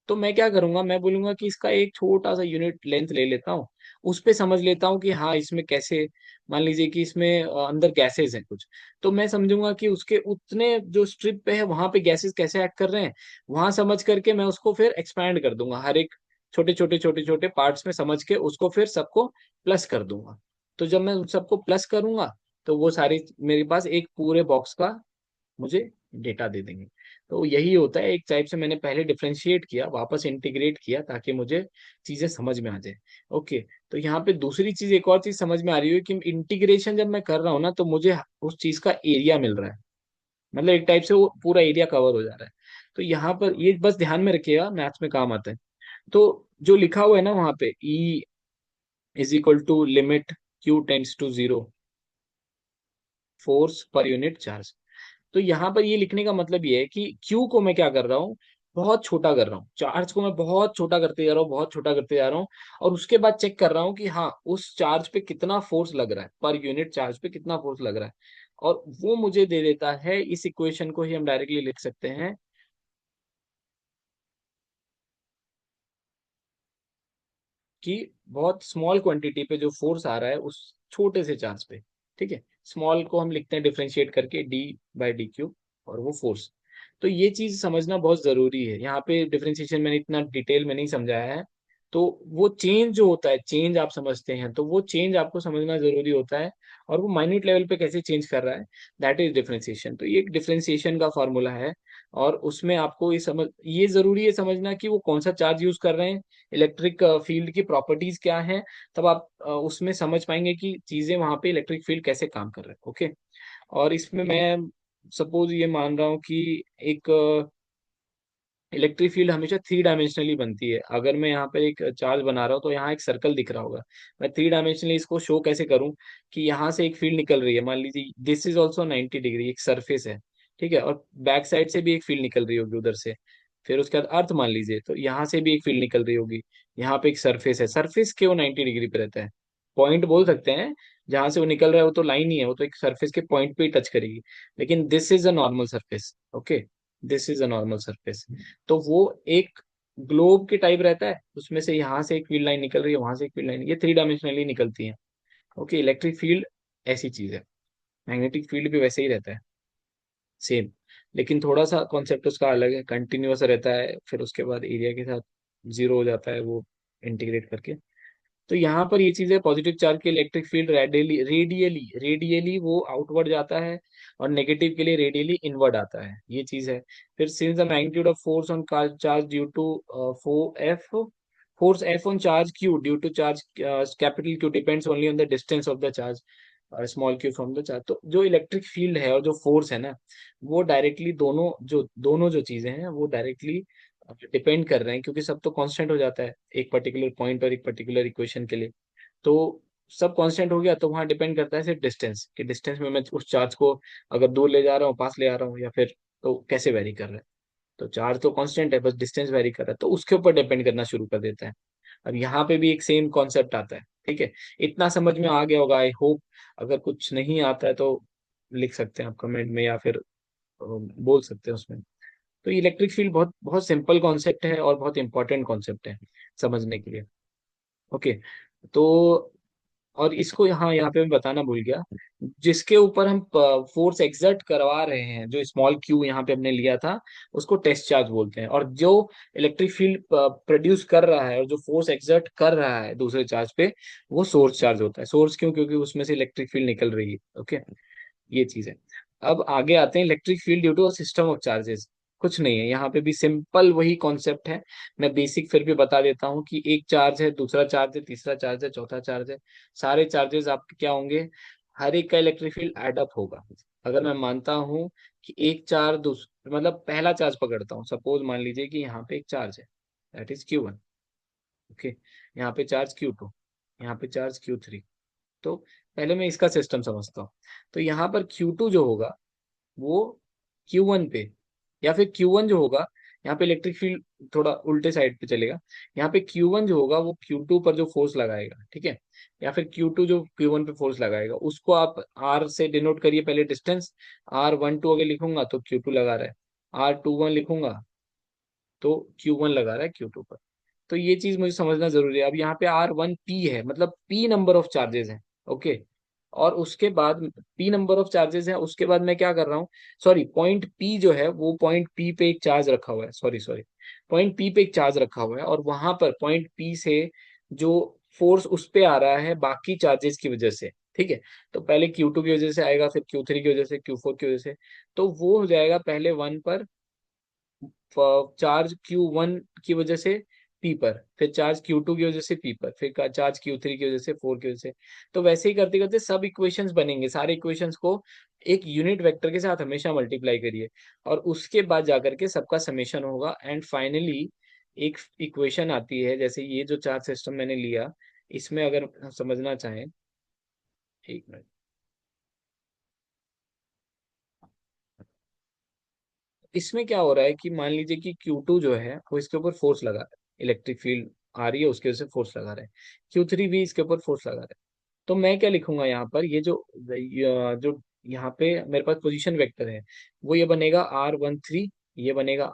तो मैं क्या करूंगा, मैं बोलूंगा कि इसका एक छोटा सा यूनिट लेंथ ले लेता हूँ, उस पे समझ लेता हूँ कि हाँ इसमें कैसे, मान लीजिए कि इसमें अंदर गैसेस हैं कुछ, तो मैं समझूंगा कि उसके उतने जो स्ट्रिप पे है वहां पे गैसेस कैसे एक्ट कर रहे हैं। वहां समझ करके मैं उसको फिर एक्सपैंड कर दूंगा, हर एक छोटे छोटे छोटे छोटे पार्ट्स में समझ के उसको फिर सबको प्लस कर दूंगा। तो जब मैं उन सबको प्लस करूंगा तो वो सारी मेरे पास एक पूरे बॉक्स का मुझे डेटा दे देंगे। तो यही होता है, एक टाइप से मैंने पहले डिफरेंशिएट किया, वापस इंटीग्रेट किया ताकि मुझे चीजें समझ में आ जाए। ओके। तो यहाँ पे दूसरी चीज, एक और चीज समझ में आ रही है कि इंटीग्रेशन जब मैं कर रहा हूँ ना तो मुझे उस चीज का एरिया मिल रहा है, मतलब एक टाइप से वो पूरा एरिया कवर हो जा रहा है। तो यहाँ पर ये बस ध्यान में रखिएगा, मैथ्स में काम आता है। तो जो लिखा हुआ है ना वहां पे E is equal to limit Q tends to 0 force per unit charge. तो यहाँ पर ये लिखने का मतलब ये है कि क्यू को मैं क्या कर रहा हूँ, बहुत छोटा कर रहा हूँ, चार्ज को मैं बहुत छोटा करते जा रहा हूँ, बहुत छोटा करते जा रहा हूँ। और उसके बाद चेक कर रहा हूँ कि हाँ उस चार्ज पे कितना फोर्स लग रहा है, पर यूनिट चार्ज पे कितना फोर्स लग रहा है। और वो मुझे दे देता है, इस इक्वेशन को ही हम डायरेक्टली लिख सकते हैं कि बहुत स्मॉल क्वांटिटी पे जो फोर्स आ रहा है उस छोटे से चार्ज पे, ठीक है, स्मॉल को हम लिखते हैं डिफरेंशिएट करके D/dq, और वो फोर्स। तो ये चीज समझना बहुत जरूरी है, यहाँ पे डिफरेंशिएशन मैंने इतना डिटेल में नहीं समझाया है। तो वो चेंज जो होता है, चेंज आप समझते हैं तो वो चेंज आपको समझना जरूरी होता है, और वो माइन्यूट लेवल पे कैसे चेंज कर रहा है, दैट इज डिफरेंशिएशन। तो ये एक डिफरेंशिएशन का फॉर्मूला है। और उसमें आपको ये जरूरी है समझना कि वो कौन सा चार्ज यूज कर रहे हैं, इलेक्ट्रिक फील्ड की प्रॉपर्टीज क्या हैं। तब आप उसमें समझ पाएंगे कि चीजें वहां पे इलेक्ट्रिक फील्ड कैसे काम कर रहे हैं। ओके। और इसमें मैं सपोज ये मान रहा हूँ कि एक इलेक्ट्रिक फील्ड हमेशा थ्री डायमेंशनली बनती है। अगर मैं यहाँ पर एक चार्ज बना रहा हूँ तो यहाँ एक सर्कल दिख रहा होगा, मैं थ्री डायमेंशनली इसको शो कैसे करूँ कि यहाँ से एक फील्ड निकल रही है, मान लीजिए दिस इज ऑल्सो 90 डिग्री, एक सरफेस है, ठीक है, और बैक साइड से भी एक फील्ड निकल रही होगी उधर से। फिर उसके बाद अर्थ मान लीजिए, तो यहाँ से भी एक फील्ड निकल रही होगी। यहाँ पे एक सरफेस है, सरफेस क्यों 90 डिग्री पे रहता है, पॉइंट बोल सकते हैं, जहां से वो निकल रहा है वो तो लाइन ही है, वो तो एक सरफेस के पॉइंट पे ही टच करेगी। लेकिन this is a normal surface. Okay, this is a normal surface. तो वो एक ग्लोब के टाइप रहता है, उसमें से यहाँ से एक फील्ड लाइन निकल रही है, वहां से एक फील्ड लाइन, ये थ्री डायमेंशनली निकलती है। ओके, इलेक्ट्रिक फील्ड ऐसी चीज है, मैग्नेटिक फील्ड भी वैसे ही रहता है, सेम। लेकिन थोड़ा सा कॉन्सेप्ट उसका अलग है, कंटिन्यूअस रहता है, फिर उसके बाद एरिया के साथ जीरो हो जाता है वो इंटीग्रेट करके। तो यहाँ पर ये चीज है, पॉजिटिव चार्ज के electric field radially radially radially वो आउटवर्ड जाता है, और नेगेटिव के लिए रेडियली इनवर्ड आता है, ये चीज है। फिर since the magnitude of force on charge due to force f on charge q due to charge capital q depends only on the distance of the charge small q from the charge. तो जो electric field है और जो force है ना, वो directly दोनों जो चीजें हैं वो डायरेक्टली डिपेंड कर रहे हैं, क्योंकि सब तो कांस्टेंट हो जाता है एक पर्टिकुलर पॉइंट और एक पर्टिकुलर इक्वेशन के लिए। तो सब कांस्टेंट हो गया तो वहां डिपेंड करता है सिर्फ डिस्टेंस, कि डिस्टेंस में मैं उस चार्ज को अगर दूर ले जा रहा हूँ, पास ले आ रहा हूँ, या फिर तो कैसे वेरी कर रहा है। तो चार्ज तो कांस्टेंट है, बस डिस्टेंस वेरी कर रहा है, तो उसके ऊपर डिपेंड करना शुरू कर देता है। अब यहाँ पे भी एक सेम कॉन्सेप्ट आता है, ठीक है। इतना समझ में आ गया होगा आई होप। अगर कुछ नहीं आता है तो लिख सकते हैं आप कमेंट में, या फिर बोल सकते हैं उसमें। तो इलेक्ट्रिक फील्ड बहुत बहुत सिंपल कॉन्सेप्ट है और बहुत इंपॉर्टेंट कॉन्सेप्ट है समझने के लिए। ओके। तो और इसको यहाँ यहाँ पे मैं बताना भूल गया, जिसके ऊपर हम फोर्स एक्सर्ट करवा रहे हैं, जो स्मॉल क्यू यहाँ पे हमने लिया था, उसको टेस्ट चार्ज बोलते हैं। और जो इलेक्ट्रिक फील्ड प्रोड्यूस कर रहा है और जो फोर्स एक्सर्ट कर रहा है दूसरे चार्ज पे, वो सोर्स चार्ज होता है। सोर्स क्यों? क्योंकि उसमें से इलेक्ट्रिक फील्ड निकल रही है। ओके, ये चीज है। अब आगे आते हैं electric field due to system of charges. कुछ नहीं है यहाँ पे भी, सिंपल वही कॉन्सेप्ट है। मैं बेसिक फिर भी बता देता हूँ कि एक चार्ज है, दूसरा चार्ज है, तीसरा चार्ज है, चौथा चार्ज है। सारे चार्जेस आपके क्या होंगे? हर एक का इलेक्ट्रिक फील्ड एड अप होगा। अगर मैं मानता हूँ कि एक चार्ज मतलब पहला चार्ज पकड़ता हूँ, सपोज मान लीजिए कि यहाँ पे एक चार्ज है, दैट इज Q1। ओके, यहाँ पे चार्ज Q2, यहाँ पे चार्ज Q3। तो पहले मैं इसका सिस्टम समझता हूँ। तो यहाँ पर Q2 जो होगा वो Q1 पे, या फिर Q1 जो होगा, यहाँ पे इलेक्ट्रिक फील्ड थोड़ा उल्टे साइड पे चलेगा। यहाँ पे Q1 जो होगा वो Q2 पर जो फोर्स लगाएगा, ठीक है, या फिर Q2 जो Q1 पे फोर्स लगाएगा, उसको आप R से डिनोट करिए पहले डिस्टेंस। R12 अगर लिखूंगा तो Q2 लगा रहा है, R21 लिखूंगा तो Q1 लगा रहा है Q2 पर। तो ये चीज मुझे समझना जरूरी है। अब यहाँ पे R1P है, मतलब P नंबर ऑफ चार्जेस हैं। ओके, और उसके बाद P नंबर ऑफ चार्जेस है, उसके बाद मैं क्या कर रहा हूँ, सॉरी, पॉइंट P जो है वो पॉइंट P पे एक चार्ज रखा हुआ है, सॉरी सॉरी, पॉइंट P पे एक चार्ज रखा हुआ है, और वहां पर पॉइंट P से जो फोर्स उस पे आ रहा है बाकी चार्जेस की वजह से, ठीक है। तो पहले Q2 की वजह से आएगा, फिर Q3 की वजह से, Q4 की वजह से। तो वो हो जाएगा पहले वन पर चार्ज Q1 की वजह से P पर, फिर चार्ज Q2 की वजह से P पर, फिर चार्ज Q3 की वजह से, 4 की वजह से। तो वैसे ही करते करते सब इक्वेशंस बनेंगे। सारे इक्वेशंस को एक यूनिट वेक्टर के साथ हमेशा मल्टीप्लाई करिए, और उसके बाद जाकर के सबका समेशन होगा, एंड फाइनली एक इक्वेशन आती है। जैसे ये जो चार्ज सिस्टम मैंने लिया, इसमें अगर समझना चाहें, एक मिनट, इसमें क्या हो रहा है कि मान लीजिए कि Q2 जो है वो इसके ऊपर फोर्स लगा रहा है, इलेक्ट्रिक फील्ड आ रही है उसके वजह से फोर्स लगा रहा है। Q3 भी इसके ऊपर फोर्स लगा रहा है। तो मैं क्या लिखूंगा यहाँ पर, ये जो यहाँ पे मेरे पास पोजीशन वेक्टर है, वो ये बनेगा R13, ये बनेगा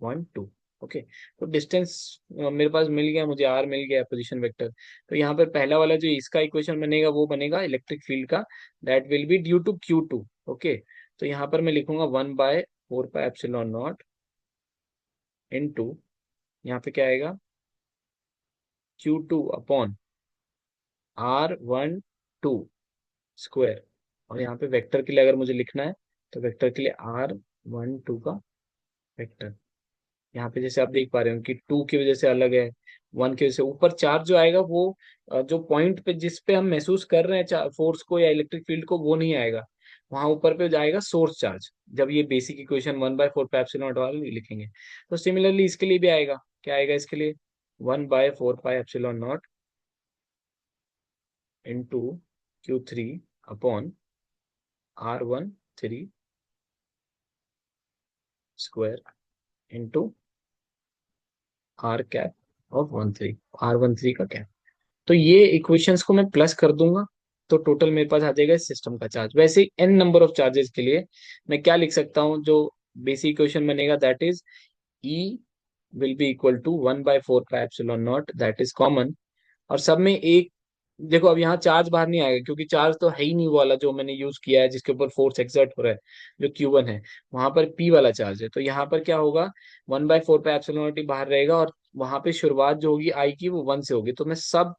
R12। ओके, तो डिस्टेंस मेरे पास मिल गया, मुझे R मिल गया पोजीशन वेक्टर। तो यहाँ पर पहला वाला जो इसका इक्वेशन बनेगा वो बनेगा इलेक्ट्रिक फील्ड का, that will be due to Q2। Okay, तो यहाँ पर मैं लिखूंगा 1/4πε0 इनटू, यहाँ पे क्या आएगा, Q2 अपॉन R12 स्क्वायर। और यहाँ पे वेक्टर के लिए अगर मुझे लिखना है, तो वेक्टर के लिए R12 का वेक्टर। यहाँ पे जैसे आप देख पा रहे हो कि 2 की वजह से अलग है, 1 की वजह से। ऊपर चार्ज जो आएगा वो जो पॉइंट पे जिस पे हम महसूस कर रहे हैं फोर्स को या इलेक्ट्रिक फील्ड को, वो नहीं आएगा। वहां ऊपर पे जाएगा सोर्स चार्ज, जब ये बेसिक इक्वेशन 1/4πε0 वाली लिखेंगे। तो सिमिलरली इसके लिए भी आएगा, क्या आएगा इसके लिए, 1/4πε0 into Q3 upon R13 square into R cap of 13 R13 का कैप। तो ये इक्वेशंस को मैं प्लस कर दूंगा, तो टोटल मेरे पास आ जाएगा इस सिस्टम का चार्ज। वैसे एन नंबर ऑफ चार्जेस के लिए मैं क्या लिख सकता हूँ, जो बेसिक इक्वेशन बनेगा, that is E will be equal to 1/4πε0, that is common. और सब में एक, देखो अब यहाँ चार्ज बाहर नहीं आएगा, क्योंकि चार्ज तो है ही नहीं वो वाला जो मैंने यूज किया है जिसके ऊपर फोर्स एक्सर्ट हो रहा है, जो Q1 है। वहां पर P वाला चार्ज है, तो यहाँ पर क्या होगा, 1/4πε0 बाहर रहेगा, और वहां पे शुरुआत जो होगी I की वो 1 से होगी। तो मैं सब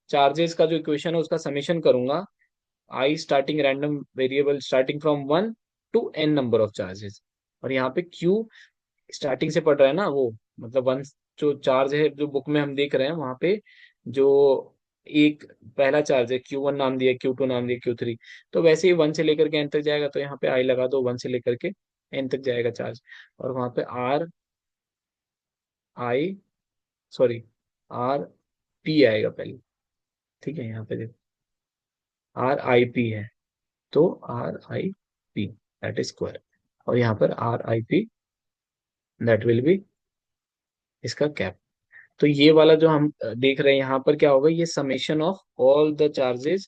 चार्जेस का जो इक्वेशन है उसका समेशन करूंगा, I starting random variable starting from 1 to n number of charges. और यहाँ पे Q स्टार्टिंग से पढ़ रहा है ना वो, मतलब 1 जो चार्ज है जो बुक में हम देख रहे हैं वहां पे, जो एक पहला चार्ज है Q1 नाम दिया, Q2 नाम दिया, Q3। तो वैसे ही 1 से लेकर के n तक जाएगा, तो यहाँ पे I लगा दो, 1 से लेकर के n तक जाएगा चार्ज। और वहां पे I सॉरी RP आएगा पहले, ठीक है, यहाँ पे देखो RIP है, तो RIP दैट इज स्क्वायर। और यहाँ पर RIP दैट विल बी इसका कैप। तो ये वाला जो हम देख रहे हैं यहाँ पर क्या होगा, ये summation of all the charges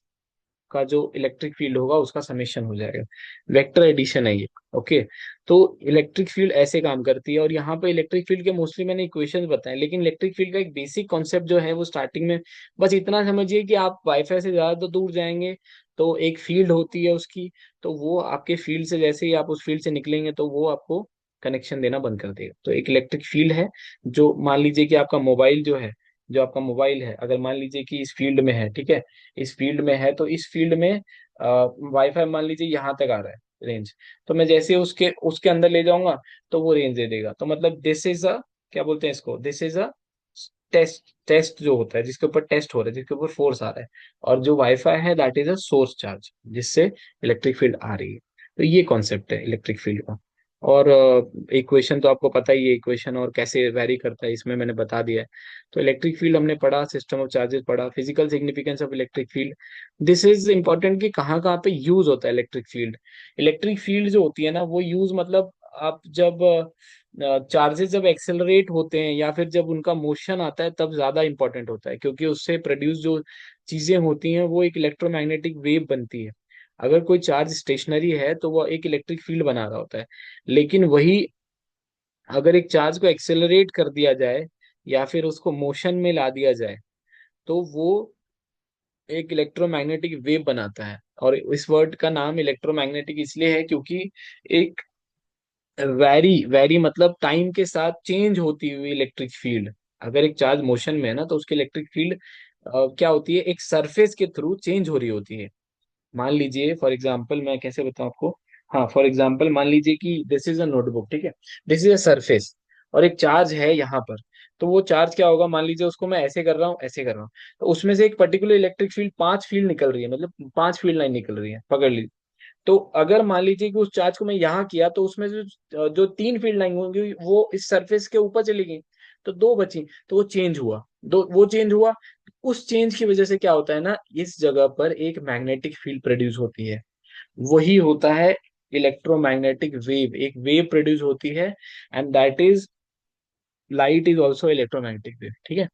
का जो इलेक्ट्रिक फील्ड होगा उसका समेशन हो जाएगा। वेक्टर एडिशन है ये। ओके, तो इलेक्ट्रिक फील्ड ऐसे काम करती है। और यहाँ पे इलेक्ट्रिक फील्ड के मोस्टली मैंने इक्वेशंस बताए, लेकिन इलेक्ट्रिक फील्ड का एक बेसिक कॉन्सेप्ट जो है वो स्टार्टिंग में बस इतना समझिए कि आप वाईफाई से ज्यादा तो दूर जाएंगे तो एक फील्ड होती है उसकी, तो वो आपके फील्ड से, जैसे ही आप उस फील्ड से निकलेंगे तो वो आपको कनेक्शन देना बंद कर देगा। तो एक इलेक्ट्रिक फील्ड है, जो मान लीजिए कि आपका मोबाइल जो है, जो आपका मोबाइल है, अगर मान लीजिए कि इस फील्ड में है, ठीक है, इस फील्ड में है, तो इस फील्ड में वाईफाई मान लीजिए यहाँ तक आ रहा है रेंज, तो मैं जैसे उसके उसके अंदर ले जाऊंगा तो वो रेंज दे देगा। तो मतलब दिस इज अ, क्या बोलते हैं इसको, दिस इज अ टेस्ट जो होता है, जिसके ऊपर टेस्ट हो रहा है, जिसके ऊपर फोर्स आ रहा है। और जो वाईफाई है that is a source charge, जिससे इलेक्ट्रिक फील्ड आ रही है। तो ये कॉन्सेप्ट है इलेक्ट्रिक फील्ड का। और इक्वेशन तो आपको पता ही है, इक्वेशन और कैसे वेरी करता है इसमें मैंने बता दिया है। तो इलेक्ट्रिक फील्ड हमने पढ़ा, सिस्टम ऑफ चार्जेस पढ़ा, physical significance of electric field. This is important कि कहाँ कहाँ पे यूज होता है इलेक्ट्रिक फील्ड। इलेक्ट्रिक फील्ड जो होती है ना, वो यूज मतलब आप जब चार्जेस जब एक्सेलरेट होते हैं या फिर जब उनका मोशन आता है तब ज्यादा इंपॉर्टेंट होता है, क्योंकि उससे प्रोड्यूस जो चीजें होती हैं वो एक इलेक्ट्रोमैग्नेटिक वेव बनती है। अगर कोई चार्ज स्टेशनरी है तो वो एक इलेक्ट्रिक फील्ड बना रहा होता है, लेकिन वही अगर एक चार्ज को एक्सेलरेट कर दिया जाए या फिर उसको मोशन में ला दिया जाए तो वो एक इलेक्ट्रोमैग्नेटिक वेव बनाता है। और इस वर्ड का नाम इलेक्ट्रोमैग्नेटिक इसलिए है क्योंकि एक वैरी वैरी मतलब टाइम के साथ चेंज होती हुई इलेक्ट्रिक फील्ड, अगर एक चार्ज मोशन में है ना तो उसकी इलेक्ट्रिक फील्ड क्या होती है, एक सरफेस के थ्रू चेंज हो रही होती है। मान लीजिए फॉर एग्जांपल, मैं कैसे बताऊं आपको, हाँ फॉर एग्जांपल मान लीजिए कि दिस इज अ नोटबुक, ठीक है, दिस इज अ सरफेस, और एक चार्ज है यहाँ पर। तो वो चार्ज क्या होगा, मान लीजिए उसको मैं ऐसे कर रहा हूँ, ऐसे कर रहा हूँ, तो उसमें से एक पर्टिकुलर इलेक्ट्रिक फील्ड, पांच फील्ड निकल रही है, मतलब पांच फील्ड लाइन निकल रही है, पकड़ लीजिए। तो अगर मान लीजिए कि उस चार्ज को मैं यहाँ किया तो उसमें जो जो तीन फील्ड लाइन होंगी वो इस सरफेस के ऊपर चली गई, तो दो बची, तो वो चेंज हुआ, दो वो चेंज हुआ। उस चेंज की वजह से क्या होता है ना, इस जगह पर एक मैग्नेटिक फील्ड प्रोड्यूस होती है, वही होता है इलेक्ट्रोमैग्नेटिक वेव, एक वेव प्रोड्यूस होती है। And that is light is also electromagnetic wave, ठीक है।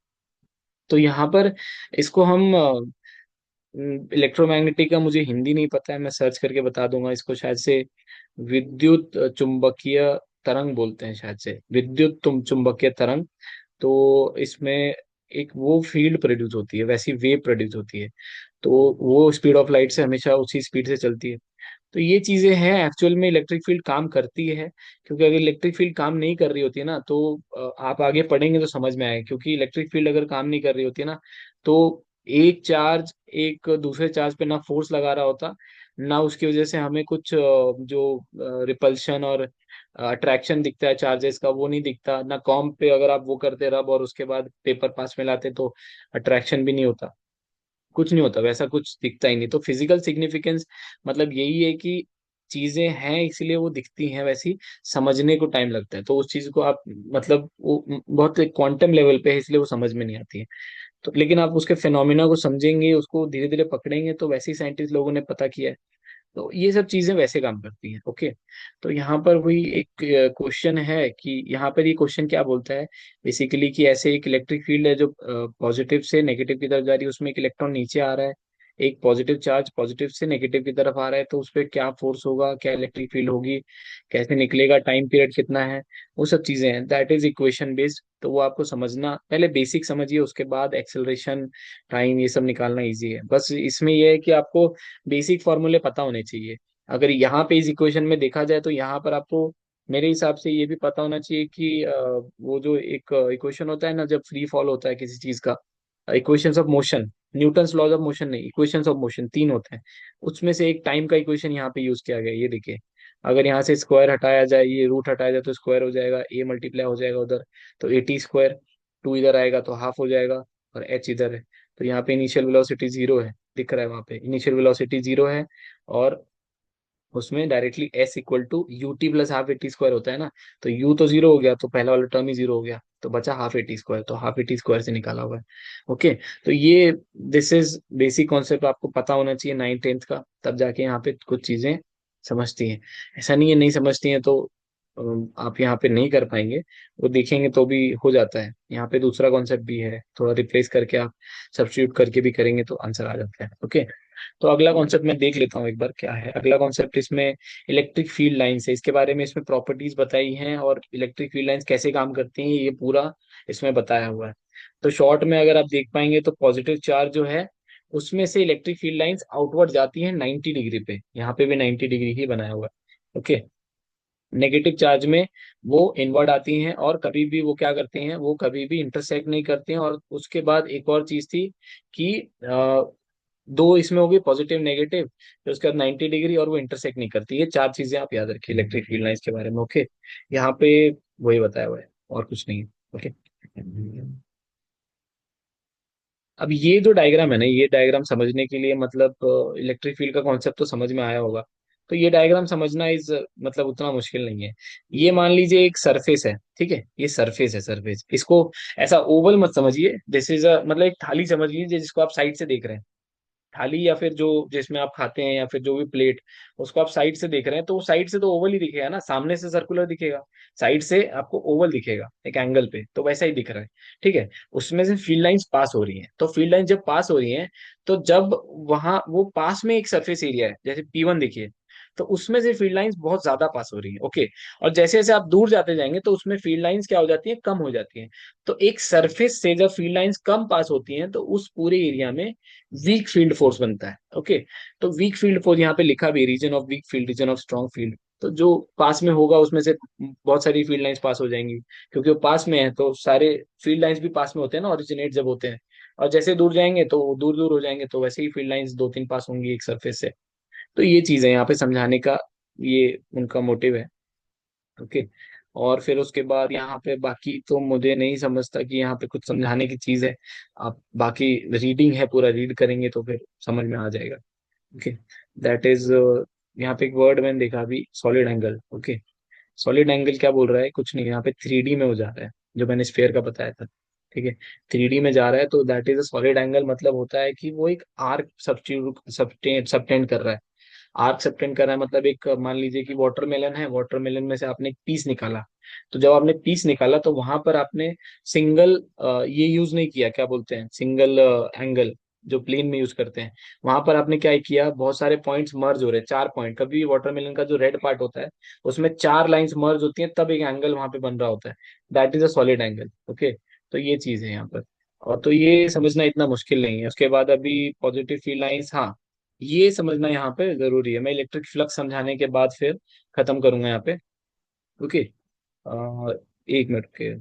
तो यहाँ पर इसको हम इलेक्ट्रोमैग्नेटिक का मुझे हिंदी नहीं पता है, मैं सर्च करके बता दूंगा इसको, शायद से विद्युत चुंबकीय तरंग बोलते हैं, शायद से विद्युत चुंबकीय तरंग। तो इसमें एक वो फील्ड प्रोड्यूस होती है, वैसी वेव प्रोड्यूस होती है। तो वो स्पीड ऑफ लाइट से हमेशा उसी स्पीड से चलती है। तो ये चीजें हैं, एक्चुअल में इलेक्ट्रिक फील्ड काम करती है। क्योंकि अगर इलेक्ट्रिक फील्ड काम नहीं कर रही होती है ना तो आप आगे पढ़ेंगे तो समझ में आएगा, क्योंकि इलेक्ट्रिक फील्ड अगर काम नहीं कर रही होती है ना तो एक चार्ज एक दूसरे चार्ज पे ना फोर्स लगा रहा होता, ना उसकी वजह से हमें कुछ जो रिपल्शन और अट्रैक्शन दिखता है चार्जेस का वो नहीं दिखता, ना कॉम्प पे अगर आप वो करते रब और उसके बाद पेपर पास में लाते तो अट्रैक्शन भी नहीं होता, कुछ नहीं होता, वैसा कुछ दिखता ही नहीं। तो फिजिकल सिग्निफिकेंस मतलब यही है कि चीजें हैं इसलिए वो दिखती हैं वैसी, समझने को टाइम लगता है। तो उस चीज को आप मतलब वो बहुत क्वांटम लेवल पे है इसलिए वो समझ में नहीं आती है। तो लेकिन आप उसके फिनोमिना को समझेंगे, उसको धीरे धीरे पकड़ेंगे, तो वैसे ही साइंटिस्ट लोगों ने पता किया है। तो ये सब चीजें वैसे काम करती हैं, ओके। तो यहाँ पर वही एक क्वेश्चन है कि यहाँ पर ये क्वेश्चन क्या बोलता है बेसिकली, कि ऐसे एक इलेक्ट्रिक फील्ड है जो पॉजिटिव से नेगेटिव की तरफ जा रही है, उसमें एक इलेक्ट्रॉन नीचे आ रहा है, एक पॉजिटिव चार्ज पॉजिटिव से नेगेटिव की तरफ आ रहा है, तो उस पर क्या फोर्स होगा, क्या इलेक्ट्रिक फील्ड होगी, कैसे निकलेगा, टाइम पीरियड कितना है, वो सब चीजें हैं, दैट इज इक्वेशन बेस्ड। तो वो आपको समझना, पहले बेसिक समझिए, उसके बाद एक्सेलरेशन टाइम ये सब निकालना इजी है। बस इसमें यह है कि आपको बेसिक फॉर्मूले पता होने चाहिए। अगर यहाँ पे इस इक्वेशन में देखा जाए तो यहाँ पर आपको मेरे हिसाब से ये भी पता होना चाहिए कि वो जो एक इक्वेशन होता है ना जब फ्री फॉल होता है किसी चीज का, equations of motion, Newton's laws of motion नहीं, इक्वेशंस ऑफ मोशन तीन होते हैं, उसमें से एक टाइम का इक्वेशन यहाँ पे यूज किया गया है। ये देखिए, अगर यहाँ से स्क्वायर हटाया जाए, ये रूट हटाया जाए तो स्क्वायर हो जाएगा, ए मल्टीप्लाई हो जाएगा उधर, तो ए टी स्क्वायर, टू इधर आएगा तो हाफ हो जाएगा, और एच इधर है। तो यहाँ पे इनिशियल वेलोसिटी जीरो है, दिख रहा है वहां पे इनिशियल वेलोसिटी जीरो है। और उसमें directly s equal to u t plus half a t square होता है ना, तो यू तो जीरो हो गया, तो पहला वाला टर्म ही जीरो हो गया, तो बचा हाफ ए टी स्क्वायर, तो हाफ ए टी स्क्वायर से निकाला हुआ है, ओके। तो ये दिस इज बेसिक कॉन्सेप्ट, आपको पता होना चाहिए 9th 10th का, तब जाके यहाँ पे कुछ चीजें समझती हैं। ऐसा नहीं है नहीं समझती हैं तो आप यहाँ पे नहीं कर पाएंगे, वो देखेंगे तो भी हो जाता है। यहाँ पे दूसरा कॉन्सेप्ट भी है, थोड़ा रिप्लेस करके आप सब्स्टिट्यूट करके भी करेंगे तो आंसर आ जाता है, ओके। तो अगला कॉन्सेप्ट मैं देख लेता हूँ एक बार क्या है अगला कॉन्सेप्ट इसमें। इलेक्ट्रिक फील्ड लाइंस है, इसके बारे में इसमें प्रॉपर्टीज बताई हैं और इलेक्ट्रिक फील्ड लाइंस कैसे काम करती हैं ये पूरा इसमें बताया हुआ है। तो शॉर्ट में अगर आप देख पाएंगे तो पॉजिटिव चार्ज जो है उसमें से इलेक्ट्रिक फील्ड लाइंस आउटवर्ड जाती हैं 90 डिग्री पे, यहाँ पे भी 90 डिग्री ही बनाया हुआ है। ओके। नेगेटिव चार्ज में वो इनवर्ड आती हैं, और कभी भी वो क्या करती हैं, वो कभी भी इंटरसेक्ट नहीं करती हैं। और उसके बाद एक और चीज थी कि दो इसमें होगी पॉजिटिव नेगेटिव, फिर उसके बाद 90 डिग्री, और वो इंटरसेक्ट नहीं करती। ये चार चीजें आप याद रखिए इलेक्ट्रिक फील्ड लाइंस के बारे में। ओके। यहाँ पे वही बताया हुआ है, और कुछ नहीं है। ओके। अब ये जो डायग्राम है ना, ये डायग्राम समझने के लिए मतलब इलेक्ट्रिक फील्ड का कॉन्सेप्ट तो समझ में आया होगा। तो ये डायग्राम समझना इज मतलब उतना मुश्किल नहीं है। ये मान लीजिए एक सरफेस है, ठीक है, ये सरफेस है, सरफेस इसको ऐसा ओवल मत समझिए, दिस इज अ मतलब एक थाली समझ लीजिए जिसको आप साइड से देख रहे हैं। थाली या फिर जो जिसमें आप खाते हैं, या फिर जो भी प्लेट, उसको आप साइड से देख रहे हैं, तो साइड से तो ओवल ही दिखेगा ना, सामने से सर्कुलर दिखेगा, साइड से आपको ओवल दिखेगा एक एंगल पे, तो वैसा ही दिख रहा है। ठीक है। उसमें से फील्ड लाइंस पास हो रही हैं, तो फील्ड लाइन जब पास हो रही हैं, तो जब वहां वो पास में एक सरफेस एरिया है, जैसे P1 देखिए, तो उसमें से फील्ड लाइंस बहुत ज्यादा पास हो रही है। ओके। और जैसे जैसे आप दूर जाते जाएंगे, तो उसमें फील्ड लाइंस क्या हो जाती है, कम हो जाती है। तो एक सरफेस से जब फील्ड लाइंस कम पास होती हैं, तो उस पूरे एरिया में वीक फील्ड फोर्स बनता है। ओके। तो वीक फील्ड फोर्स यहाँ पे लिखा भी, region of weak field, region of strong field. तो जो पास में होगा उसमें से बहुत सारी फील्ड लाइंस पास हो जाएंगी, क्योंकि वो पास में है, तो सारे फील्ड लाइंस भी पास में होते हैं ना, ओरिजिनेट जब होते हैं। और जैसे दूर जाएंगे तो दूर दूर हो जाएंगे, तो वैसे ही फील्ड लाइंस दो तीन पास होंगी एक सरफेस से। तो ये चीज है यहाँ पे समझाने का, ये उनका मोटिव है। ओके। और फिर उसके बाद यहाँ पे बाकी तो मुझे नहीं समझता कि यहाँ पे कुछ समझाने की चीज है। आप बाकी रीडिंग है, पूरा रीड करेंगे तो फिर समझ में आ जाएगा। ओके। दैट इज, यहाँ पे एक वर्ड मैंने देखा अभी, solid angle. Okay. Solid angle क्या बोल रहा है, कुछ नहीं, यहाँ पे 3D में हो जा रहा है, जो मैंने स्फेयर का बताया था। ठीक है। 3D में जा रहा है, तो that is a solid angle, मतलब होता है कि वो एक आर्क सबटेंड सबटेंड कर रहा है। आर्क सबटेंड कर रहा है मतलब, एक मान लीजिए कि वाटरमेलन है, वाटरमेलन में से आपने एक पीस निकाला। तो जब आपने पीस निकाला, तो वहां पर आपने सिंगल ये यूज नहीं किया, क्या बोलते हैं, सिंगल एंगल, जो प्लेन में यूज करते हैं। वहां पर आपने क्या किया, बहुत सारे पॉइंट्स मर्ज हो रहे हैं, चार पॉइंट, कभी वाटरमेलन का जो रेड पार्ट होता है, उसमें चार लाइंस मर्ज होती हैं, तब एक एंगल वहां पे बन रहा होता है। That is a solid angle. Okay. तो ये चीज है यहाँ पर। और तो ये समझना इतना मुश्किल नहीं है। उसके बाद अभी पॉजिटिव फील्ड लाइंस, हाँ, ये समझना यहाँ पे जरूरी है। मैं इलेक्ट्रिक फ्लक्स समझाने के बाद फिर खत्म करूंगा यहाँ पे। ओके। एक मिनट के।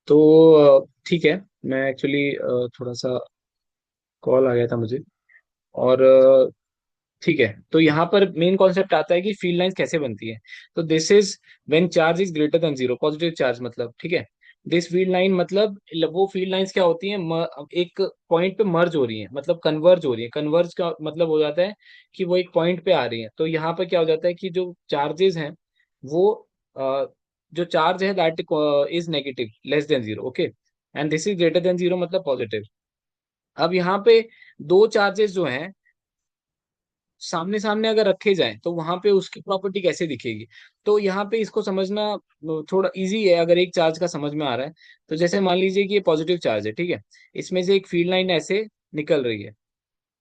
तो ठीक है। मैं एक्चुअली थोड़ा सा कॉल आ गया था मुझे। और ठीक है, तो यहाँ पर मेन कॉन्सेप्ट आता है कि फील्ड लाइंस कैसे बनती है। तो this is when charge is greater than zero, positive charge मतलब, ठीक है। दिस फील्ड लाइन मतलब, वो फील्ड लाइंस क्या होती हैं, एक पॉइंट पे मर्ज हो रही है, मतलब कन्वर्ज हो रही है। कन्वर्ज का मतलब हो जाता है कि वो एक पॉइंट पे आ रही है। तो यहाँ पर क्या हो जाता है कि जो चार्जेस हैं, वो जो चार्ज है that is negative, less than zero. Okay. And this is greater than zero मतलब पॉजिटिव। अब यहाँ पे दो चार्जेस जो हैं, सामने सामने अगर रखे जाएं, तो वहां पे उसकी प्रॉपर्टी कैसे दिखेगी। तो यहाँ पे इसको समझना थोड़ा इजी है, अगर एक चार्ज का समझ में आ रहा है। तो जैसे मान लीजिए कि ये पॉजिटिव चार्ज है, ठीक है, इसमें से एक फील्ड लाइन ऐसे निकल रही है,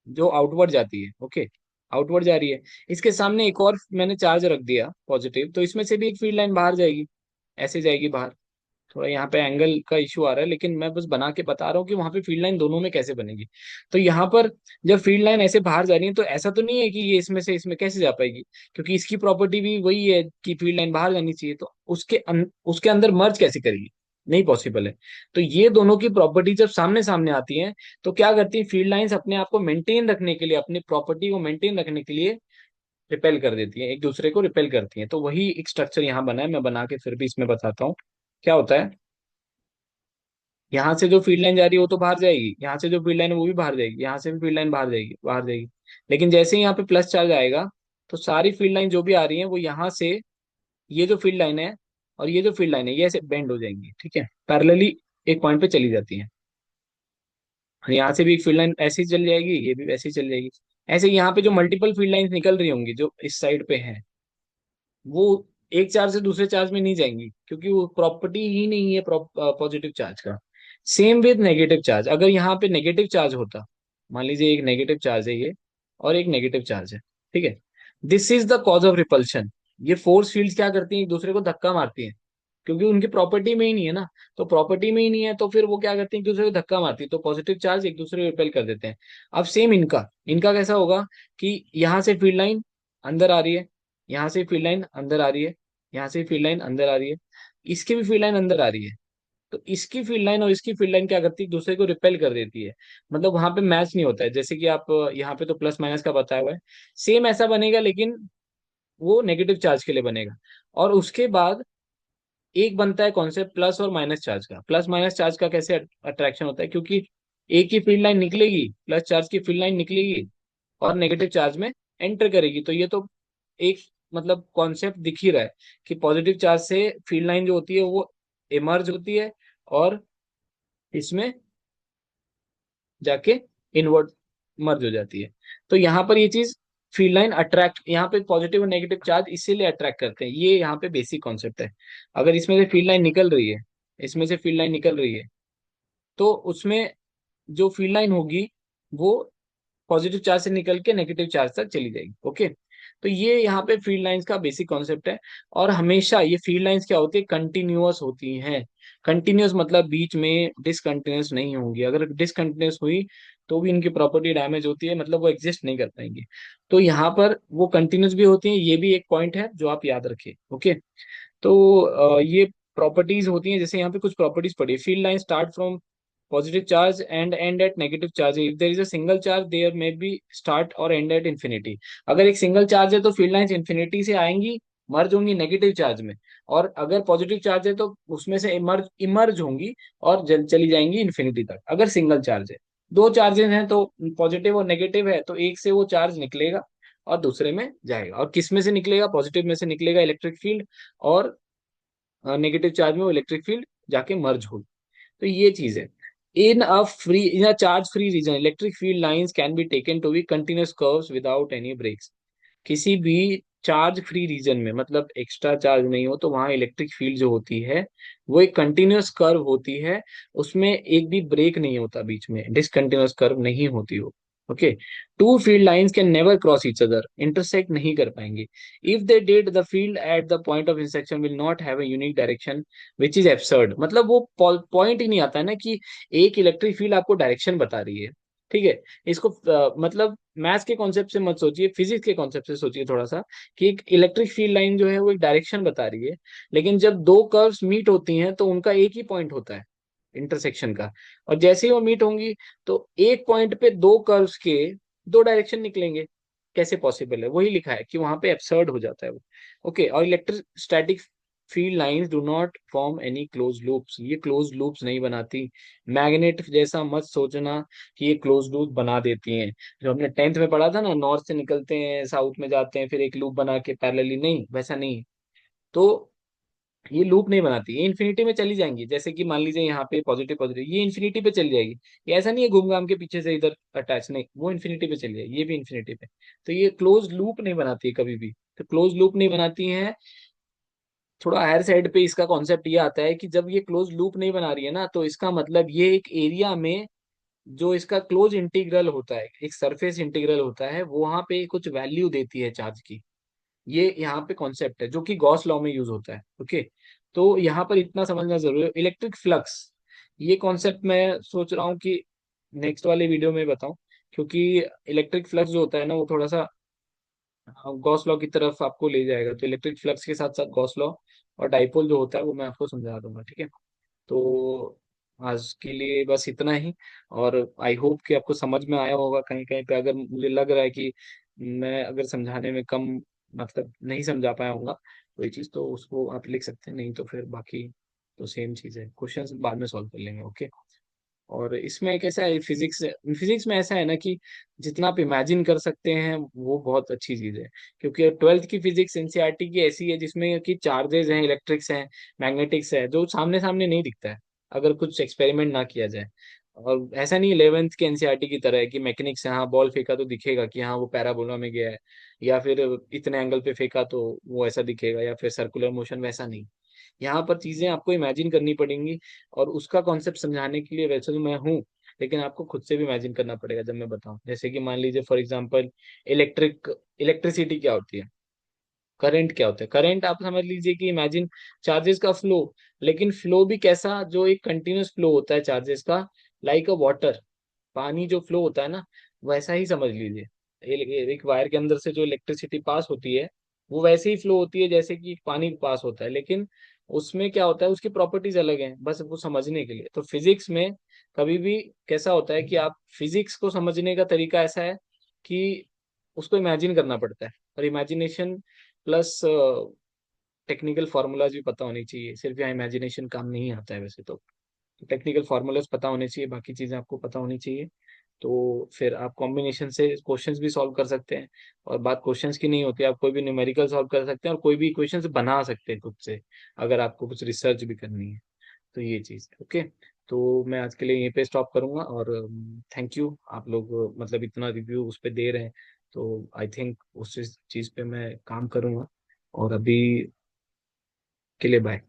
जो आउटवर्ड जाती है। ओके। आउटवर्ड जा रही है। इसके सामने एक और मैंने चार्ज रख दिया पॉजिटिव, तो इसमें से भी एक फील्ड लाइन बाहर जाएगी, ऐसे जाएगी बाहर। थोड़ा यहाँ पे एंगल का इशू आ रहा है, लेकिन मैं बस बना के बता रहा हूँ कि वहां पे फील्ड लाइन दोनों में कैसे बनेगी। तो यहाँ पर जब फील्ड लाइन ऐसे बाहर जा रही है, तो ऐसा तो नहीं है कि ये इसमें से इसमें कैसे जा पाएगी, क्योंकि इसकी प्रॉपर्टी भी वही है कि फील्ड लाइन बाहर जानी चाहिए। तो उसके अंदर मर्ज कैसे करेगी। नहीं पॉसिबल है। तो ये दोनों की प्रॉपर्टी जब सामने सामने आती हैं, तो क्या करती है फील्ड लाइंस अपने आप को मेंटेन रखने के लिए, अपनी प्रॉपर्टी को मेंटेन रखने के लिए रिपेल कर देती हैं, एक दूसरे को रिपेल करती हैं। तो वही एक स्ट्रक्चर यहाँ बना है, मैं बना के फिर भी इसमें बताता हूँ क्या होता है। यहाँ से जो फील्ड लाइन जा रही है वो तो बाहर जाएगी, यहाँ से जो फील्ड लाइन है वो भी बाहर जाएगी, यहाँ से भी फील्ड लाइन बाहर जाएगी, बाहर जाएगी। लेकिन जैसे ही यहाँ पे प्लस चार्ज आएगा, तो सारी फील्ड लाइन जो भी आ रही है वो यहाँ से, ये जो फील्ड लाइन है और ये जो फील्ड लाइन है ये ऐसे बेंड हो जाएंगी, ठीक है, पैरेलली एक पॉइंट पे चली जाती है। और यहाँ से भी एक फील्ड लाइन ऐसी ही चल जाएगी, ये भी वैसी ही चल जाएगी। ऐसे यहाँ पे जो मल्टीपल फील्ड लाइंस निकल रही होंगी जो इस साइड पे है, वो एक चार्ज से दूसरे चार्ज में नहीं जाएंगी, क्योंकि वो प्रॉपर्टी ही नहीं है पॉजिटिव चार्ज का। सेम विद नेगेटिव चार्ज, अगर यहाँ पे नेगेटिव चार्ज होता, मान लीजिए एक नेगेटिव चार्ज है ये, और एक नेगेटिव चार्ज है, ठीक है, this is the cause of repulsion. ये फोर्स फील्ड्स क्या करती हैं, एक दूसरे को धक्का मारती हैं, क्योंकि उनकी प्रॉपर्टी में ही नहीं है ना। तो प्रॉपर्टी में ही नहीं है तो फिर वो क्या करती है, एक दूसरे को धक्का मारती है, तो पॉजिटिव चार्ज एक दूसरे को रिपेल कर देते हैं। अब सेम इनका इनका कैसा होगा, कि यहाँ से फील्ड लाइन अंदर आ रही है, यहाँ से फील्ड लाइन अंदर आ रही है, यहाँ से फील्ड लाइन अंदर आ रही है, इसकी भी फील्ड लाइन अंदर आ रही है। तो इसकी फील्ड लाइन और इसकी फील्ड लाइन क्या करती है, एक दूसरे को रिपेल कर देती है। मतलब वहां पे मैच नहीं होता है, जैसे कि आप यहाँ पे तो प्लस माइनस का बताया हुआ है, सेम ऐसा बनेगा, लेकिन वो नेगेटिव चार्ज के लिए बनेगा। और उसके बाद एक बनता है कॉन्सेप्ट प्लस और माइनस चार्ज का। प्लस माइनस चार्ज का कैसे अट्रैक्शन होता है, क्योंकि एक की फील्ड लाइन निकलेगी, प्लस चार्ज की फील्ड लाइन निकलेगी और नेगेटिव चार्ज में एंटर करेगी, तो ये तो एक मतलब कॉन्सेप्ट दिख ही रहा है कि पॉजिटिव चार्ज से फील्ड लाइन जो होती है वो इमर्ज होती है, और इसमें जाके इनवर्ट मर्ज हो जाती है। तो यहाँ पर ये चीज फील्ड लाइन अट्रैक्ट, यहाँ पे पॉजिटिव और नेगेटिव चार्ज इसीलिए अट्रैक्ट करते हैं, ये यहाँ पे बेसिक कॉन्सेप्ट है। अगर इसमें से फील्ड लाइन निकल रही है, इसमें से फील्ड लाइन निकल रही है, तो उसमें जो फील्ड लाइन होगी वो पॉजिटिव चार्ज से निकल के नेगेटिव चार्ज तक चली जाएगी। ओके, तो ये यहाँ पे फील्ड लाइंस का बेसिक कॉन्सेप्ट है। और हमेशा ये फील्ड लाइंस क्या होती है, कंटिन्यूअस होती हैं। कंटिन्यूअस मतलब बीच में डिसकंटिन्यूअस नहीं होंगी, अगर डिसकंटिन्यूअस हुई तो भी इनकी प्रॉपर्टी डैमेज होती है, मतलब वो एग्जिस्ट नहीं कर पाएंगे। तो यहाँ पर वो कंटिन्यूअस भी होती हैं, ये भी एक पॉइंट है जो आप याद रखिए। ओके, तो ये प्रॉपर्टीज होती हैं, जैसे यहाँ पे कुछ प्रॉपर्टीज पढ़ी, field line start from positive charge and end at negative charge. If there is a single charge, there may be start और end at infinity. अगर एक सिंगल चार्ज है तो फील्ड लाइंस इन्फिनिटी से आएंगी, मर्ज होंगी नेगेटिव चार्ज में। और अगर पॉजिटिव चार्ज है तो उसमें से इमर्ज इमर्ज होंगी और चली जाएंगी इन्फिनिटी तक, अगर सिंगल चार्ज है। दो चार्जेस हैं तो पॉजिटिव और नेगेटिव है, तो एक से वो चार्ज निकलेगा और दूसरे में जाएगा, और किस में से निकलेगा, पॉजिटिव में से निकलेगा इलेक्ट्रिक फील्ड, और नेगेटिव चार्ज में वो इलेक्ट्रिक फील्ड जाके मर्ज होगी। तो ये चीज है। In a charge free region, electric field lines can be taken to be continuous curves without any breaks. किसी भी चार्ज फ्री रीजन में, मतलब एक्स्ट्रा चार्ज नहीं हो, तो वहां इलेक्ट्रिक फील्ड जो होती है वो एक कंटिन्यूअस कर्व होती है, उसमें एक भी ब्रेक नहीं होता, बीच में डिसकंटिन्यूअस कर्व नहीं होती हो। Okay, two field lines can never cross each other, intersect नहीं कर पाएंगे। If they did, the field at the point of intersection will not have a unique direction which is absurd. मतलब वो point ही नहीं आता है ना कि एक इलेक्ट्रिक फील्ड आपको डायरेक्शन बता रही है, ठीक है। इसको मतलब मैथ्स के कॉन्सेप्ट से मत सोचिए, फिजिक्स के कॉन्सेप्ट से सोचिए थोड़ा सा, कि एक इलेक्ट्रिक फील्ड लाइन जो है वो एक डायरेक्शन बता रही है, लेकिन जब दो कर्व्स मीट होती हैं तो उनका एक ही पॉइंट होता है इंटरसेक्शन का। और जैसे ही वो मीट होंगी, तो एक पॉइंट पे दो कर्व्स के दो डायरेक्शन निकलेंगे। कैसे पॉसिबल है, वही लिखा है कि वहां पे एब्सर्ड हो जाता है वो। ओके, और electrostatic field lines do not form any close loops, ये क्लोज लूप्स नहीं बनाती। मैग्नेट जैसा मत सोचना कि ये क्लोज लूप बना देती हैं, जो हमने टेंथ में पढ़ा था ना, नॉर्थ से निकलते हैं साउथ में जाते हैं फिर एक लूप बना के पैरेलली, नहीं वैसा नहीं है। तो ये लूप नहीं बनाती, ये इन्फिनिटी में चली जाएंगी, जैसे कि मान लीजिए यहाँ पे पॉजिटिव पॉजिटिव, ये इन्फिनिटी पे चली जाएगी। ये ऐसा नहीं है घूम घाम के पीछे से इधर अटैच, नहीं, वो इन्फिनिटी पे चली जाएगी, ये भी इन्फिनिटी पे। तो ये क्लोज लूप नहीं बनाती है कभी भी, तो क्लोज लूप नहीं बनाती है। थोड़ा हायर साइड पे इसका कॉन्सेप्ट ये आता है कि जब ये क्लोज लूप नहीं बना रही है ना, तो इसका मतलब ये एक एरिया में जो इसका क्लोज इंटीग्रल होता है, एक सरफेस इंटीग्रल होता है, वो वहां पे कुछ वैल्यू देती है चार्ज की। ये यहाँ पे कॉन्सेप्ट है जो कि गॉस लॉ में यूज होता है। ओके, तो यहाँ पर इतना समझना जरूरी है। इलेक्ट्रिक फ्लक्स, ये कॉन्सेप्ट मैं सोच रहा हूँ कि नेक्स्ट वाले वीडियो में बताऊं, क्योंकि इलेक्ट्रिक फ्लक्स जो होता है ना वो थोड़ा सा गॉस लॉ की तरफ आपको ले जाएगा। तो इलेक्ट्रिक फ्लक्स के साथ साथ गॉस लॉ और डाइपोल जो होता है वो मैं आपको समझा दूंगा, ठीक है। तो आज के लिए बस इतना ही। और आई होप कि आपको समझ में आया होगा कहीं कहीं पे, अगर मुझे लग रहा है कि मैं अगर समझाने में कम मतलब नहीं समझा पाया होगा कोई चीज़, तो उसको आप लिख सकते हैं, नहीं तो फिर बाकी तो सेम चीज़ है, क्वेश्चंस बाद में सॉल्व कर लेंगे। ओके। और इसमें एक ऐसा है, फिजिक्स फिजिक्स में ऐसा है ना कि जितना आप इमेजिन कर सकते हैं वो बहुत अच्छी चीज़ है। क्योंकि 12th की फिजिक्स एनसीईआरटी की ऐसी है जिसमें कि चार्जेस हैं, इलेक्ट्रिक्स हैं, मैग्नेटिक्स है, जो सामने सामने नहीं दिखता है अगर कुछ एक्सपेरिमेंट ना किया जाए। और ऐसा नहीं 11th के एनसीईआरटी की तरह है कि मैकेनिक्स है, हाँ बॉल फेंका तो दिखेगा कि हाँ वो पैराबोला में गया है, या फिर इतने एंगल पे फेंका तो वो ऐसा दिखेगा, या फिर सर्कुलर मोशन, वैसा नहीं। यहाँ पर चीजें आपको इमेजिन करनी पड़ेंगी। और उसका कॉन्सेप्ट समझाने के लिए वैसे तो मैं हूँ, लेकिन आपको खुद से भी इमेजिन करना पड़ेगा जब मैं बताऊं। जैसे कि मान लीजिए फॉर एग्जांपल इलेक्ट्रिसिटी क्या होती है, करंट क्या होता है। करंट आप समझ लीजिए कि इमेजिन चार्जेस का फ्लो, लेकिन फ्लो भी कैसा, जो एक कंटिन्यूअस फ्लो होता है चार्जेस का, लाइक अ वाटर, पानी जो फ्लो होता है ना, वैसा ही समझ लीजिए। एक वायर के अंदर से जो इलेक्ट्रिसिटी पास होती है वो वैसे ही फ्लो होती है जैसे कि पानी पास होता है, लेकिन उसमें क्या होता है, उसकी प्रॉपर्टीज अलग हैं, बस वो समझने के लिए। तो फिजिक्स में कभी भी कैसा होता है कि आप फिजिक्स को समझने का तरीका ऐसा है कि उसको इमेजिन करना पड़ता है। और इमेजिनेशन प्लस टेक्निकल फार्मूलाज भी पता होनी चाहिए, सिर्फ यहाँ इमेजिनेशन काम नहीं आता है वैसे तो। टेक्निकल फार्मूलाज पता होने चाहिए, बाकी चीजें आपको पता होनी चाहिए। तो फिर आप कॉम्बिनेशन से क्वेश्चंस भी सॉल्व कर सकते हैं। और बात क्वेश्चंस की नहीं होती, आप कोई भी न्यूमेरिकल सॉल्व कर सकते हैं और कोई भी इक्वेशंस बना सकते हैं खुद से, अगर आपको कुछ रिसर्च भी करनी है। तो ये चीज़ है। ओके। तो मैं आज के लिए यहीं पे स्टॉप करूंगा। और थैंक यू, आप लोग मतलब इतना रिव्यू उस पर दे रहे हैं, तो आई थिंक उस चीज़ पे मैं काम करूंगा। और अभी के लिए बाय।